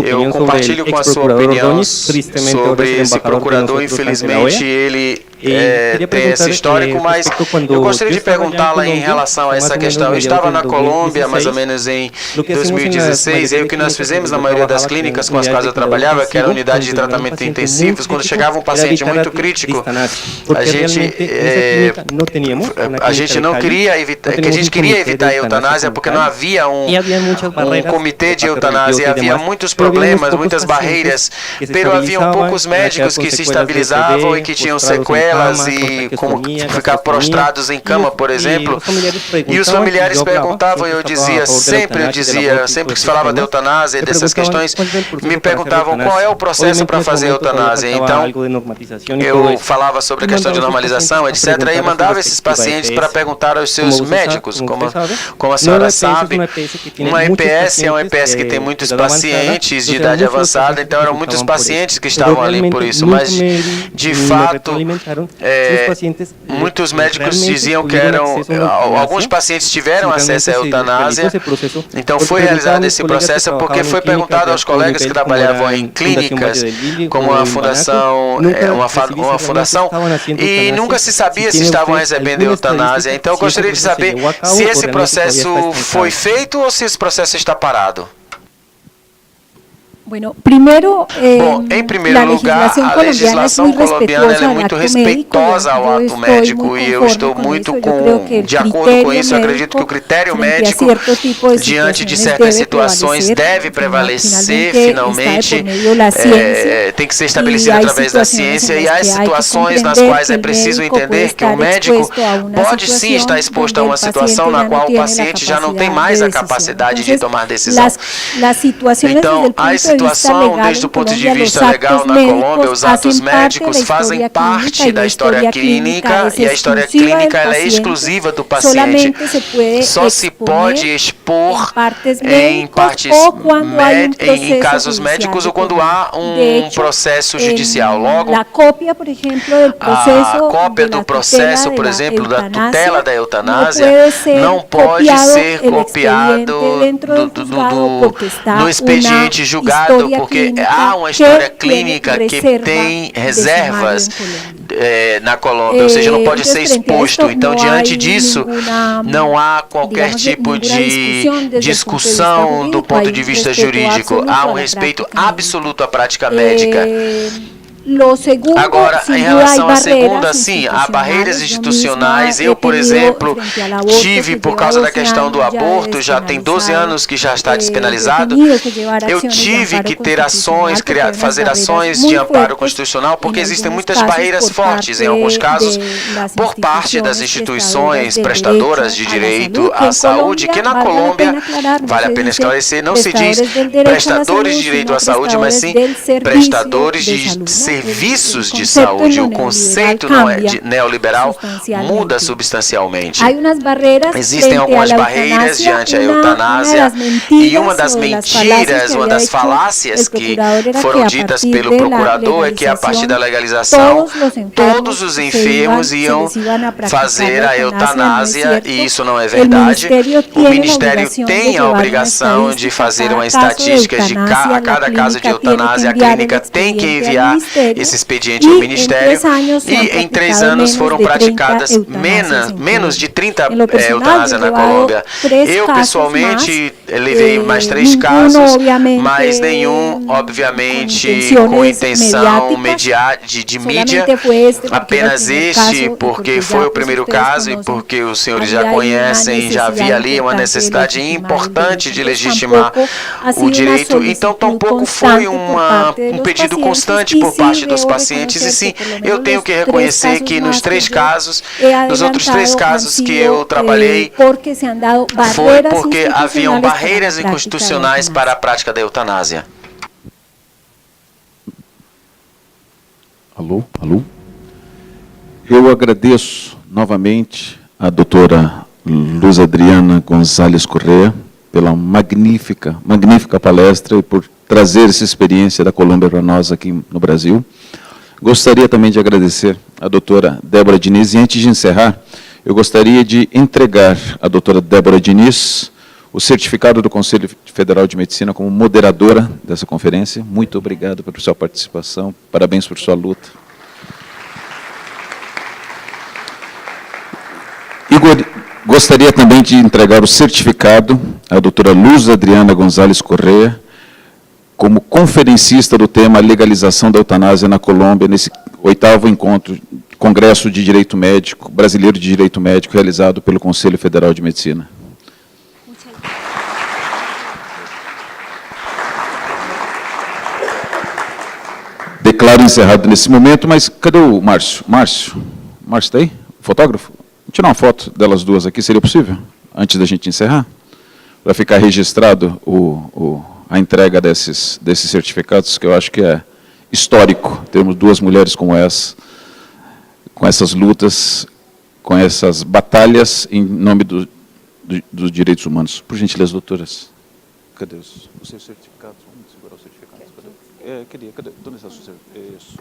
Eu compartilho com a sua opinião sobre esse procurador. Infelizmente, ele tem esse histórico, mas eu gostaria de perguntá-la em relação a essa questão. Eu estava na Colômbia, mais ou menos em 2016, e o que nós fizemos na maioria das clínicas com as quais eu trabalhava, que era a unidade de tratamento intensivos, quando chegava um paciente muito crítico, a gente não queria evitar, que a gente queria evitar a eutanásia porque não havia um comitê de eutanásia, havia muitos problemas, muitas barreiras, pero havia poucos médicos que se estabilizavam e que tinham sequelas e como ficar prostrados em cama, por exemplo, e os familiares perguntavam, e eu dizia, sempre que se falava de eutanásia e dessas questões, me perguntavam qual é o processo para fazer eutanásia. Então, eu falava sobre a questão de normalização, etc., e mandava esses pacientes para perguntar aos seus médicos, como a senhora sabe, uma EPS é uma EPS que tem muitos pacientes de idade avançada, então eram muitos pacientes que estavam ali por isso, mas de fato, muitos médicos diziam que alguns pacientes tiveram acesso à eutanásia, então foi realizado esse processo porque foi perguntado aos colegas que trabalhavam em clínicas, como uma fundação, e nunca se sabia se estavam recebendo eutanásia. Então eu gostaria de saber se esse processo foi feito ou se esse processo está parado. Bueno, primeiro, Bom, em primeiro lugar, a legislação colombiana é muito respeitosa ao ato médico e eu estou muito de acordo com isso. Eu acredito que o critério médico, diante de certas situações, deve prevalecer, finalmente, tem que ser estabelecido através da ciência, e há situações nas quais é preciso entender que o médico pode sim estar exposto a uma situação na qual o paciente já não tem mais a capacidade de tomar decisão. Então, a situação, desde o ponto de vista legal na Colômbia, os atos médicos fazem parte da história clínica, e a história clínica ela é exclusiva do paciente. Só se pode expor em casos médicos ou quando há um processo judicial. Logo, a cópia do processo, por exemplo, da tutela da eutanásia, não pode ser copiado no expediente julgado, porque há uma história clínica que tem reservas na Colômbia, ou seja, não pode ser exposto. Então, diante disso, não há qualquer tipo de discussão do ponto de vista jurídico. Há um respeito absoluto à prática médica. Agora, em relação à segunda, sim, há barreiras institucionais. Eu, por exemplo, tive, por causa da questão do aborto, já tem 12 anos que já está despenalizado, eu tive que ter ações, fazer ações de amparo constitucional, porque existem muitas barreiras fortes, em alguns casos, por parte das instituições prestadoras de direito à saúde, que na Colômbia, vale a pena esclarecer, não se diz prestadores de direito à saúde, mas sim prestadores de serviços de saúde. O conceito neoliberal muda substancialmente. Existem algumas barreiras diante da eutanásia, e uma das mentiras, uma das falácias que foram ditas pelo procurador é que a partir da legalização todos os enfermos iam fazer a eutanásia, e isso não é verdade. O Ministério tem a obrigação de fazer uma estatística de cada caso de eutanásia. A clínica tem que enviar esse expediente ao Ministério, e em 3 anos foram praticadas menos de 30 eutanásias na Colômbia. Eu, pessoalmente, levei mais 3 casos, mas nenhum, obviamente, com intenção de mídia, apenas este, porque foi o primeiro caso e porque os senhores já conhecem, já havia ali uma necessidade importante de legitimar o direito. Então, tampouco foi um pedido constante por parte dos pacientes, e sim, eu tenho que reconhecer que nos outros 3 casos que eu trabalhei, foi porque haviam barreiras inconstitucionais para a prática da eutanásia. Alô? Eu agradeço novamente a doutora Luz Adriana Gonzalez Correa pela magnífica palestra e por trazer essa experiência da Colômbia para nós aqui no Brasil. Gostaria também de agradecer a doutora Débora Diniz, e antes de encerrar, eu gostaria de entregar à doutora Débora Diniz o certificado do Conselho Federal de Medicina como moderadora dessa conferência. Muito obrigado pela sua participação, parabéns por sua luta. E gostaria também de entregar o certificado à doutora Luz Adriana Gonzalez Correa, como conferencista do tema legalização da eutanásia na Colômbia, nesse 8º Congresso de Direito Médico, Brasileiro de Direito Médico, realizado pelo Conselho Federal de Medicina. Declaro encerrado nesse momento, mas cadê o Márcio? Márcio está aí? O fotógrafo? Vou tirar uma foto delas duas aqui, seria possível? Antes da gente encerrar? Para ficar registrado a entrega desses certificados, que eu acho que é histórico, termos 2 mulheres como essa, com essas lutas, com essas batalhas em nome dos direitos humanos. Por gentileza, doutoras. Cadê os seus certificados? Vamos segurar os certificados. Cadê? Cadê? Onde está o seu certificado? Isso.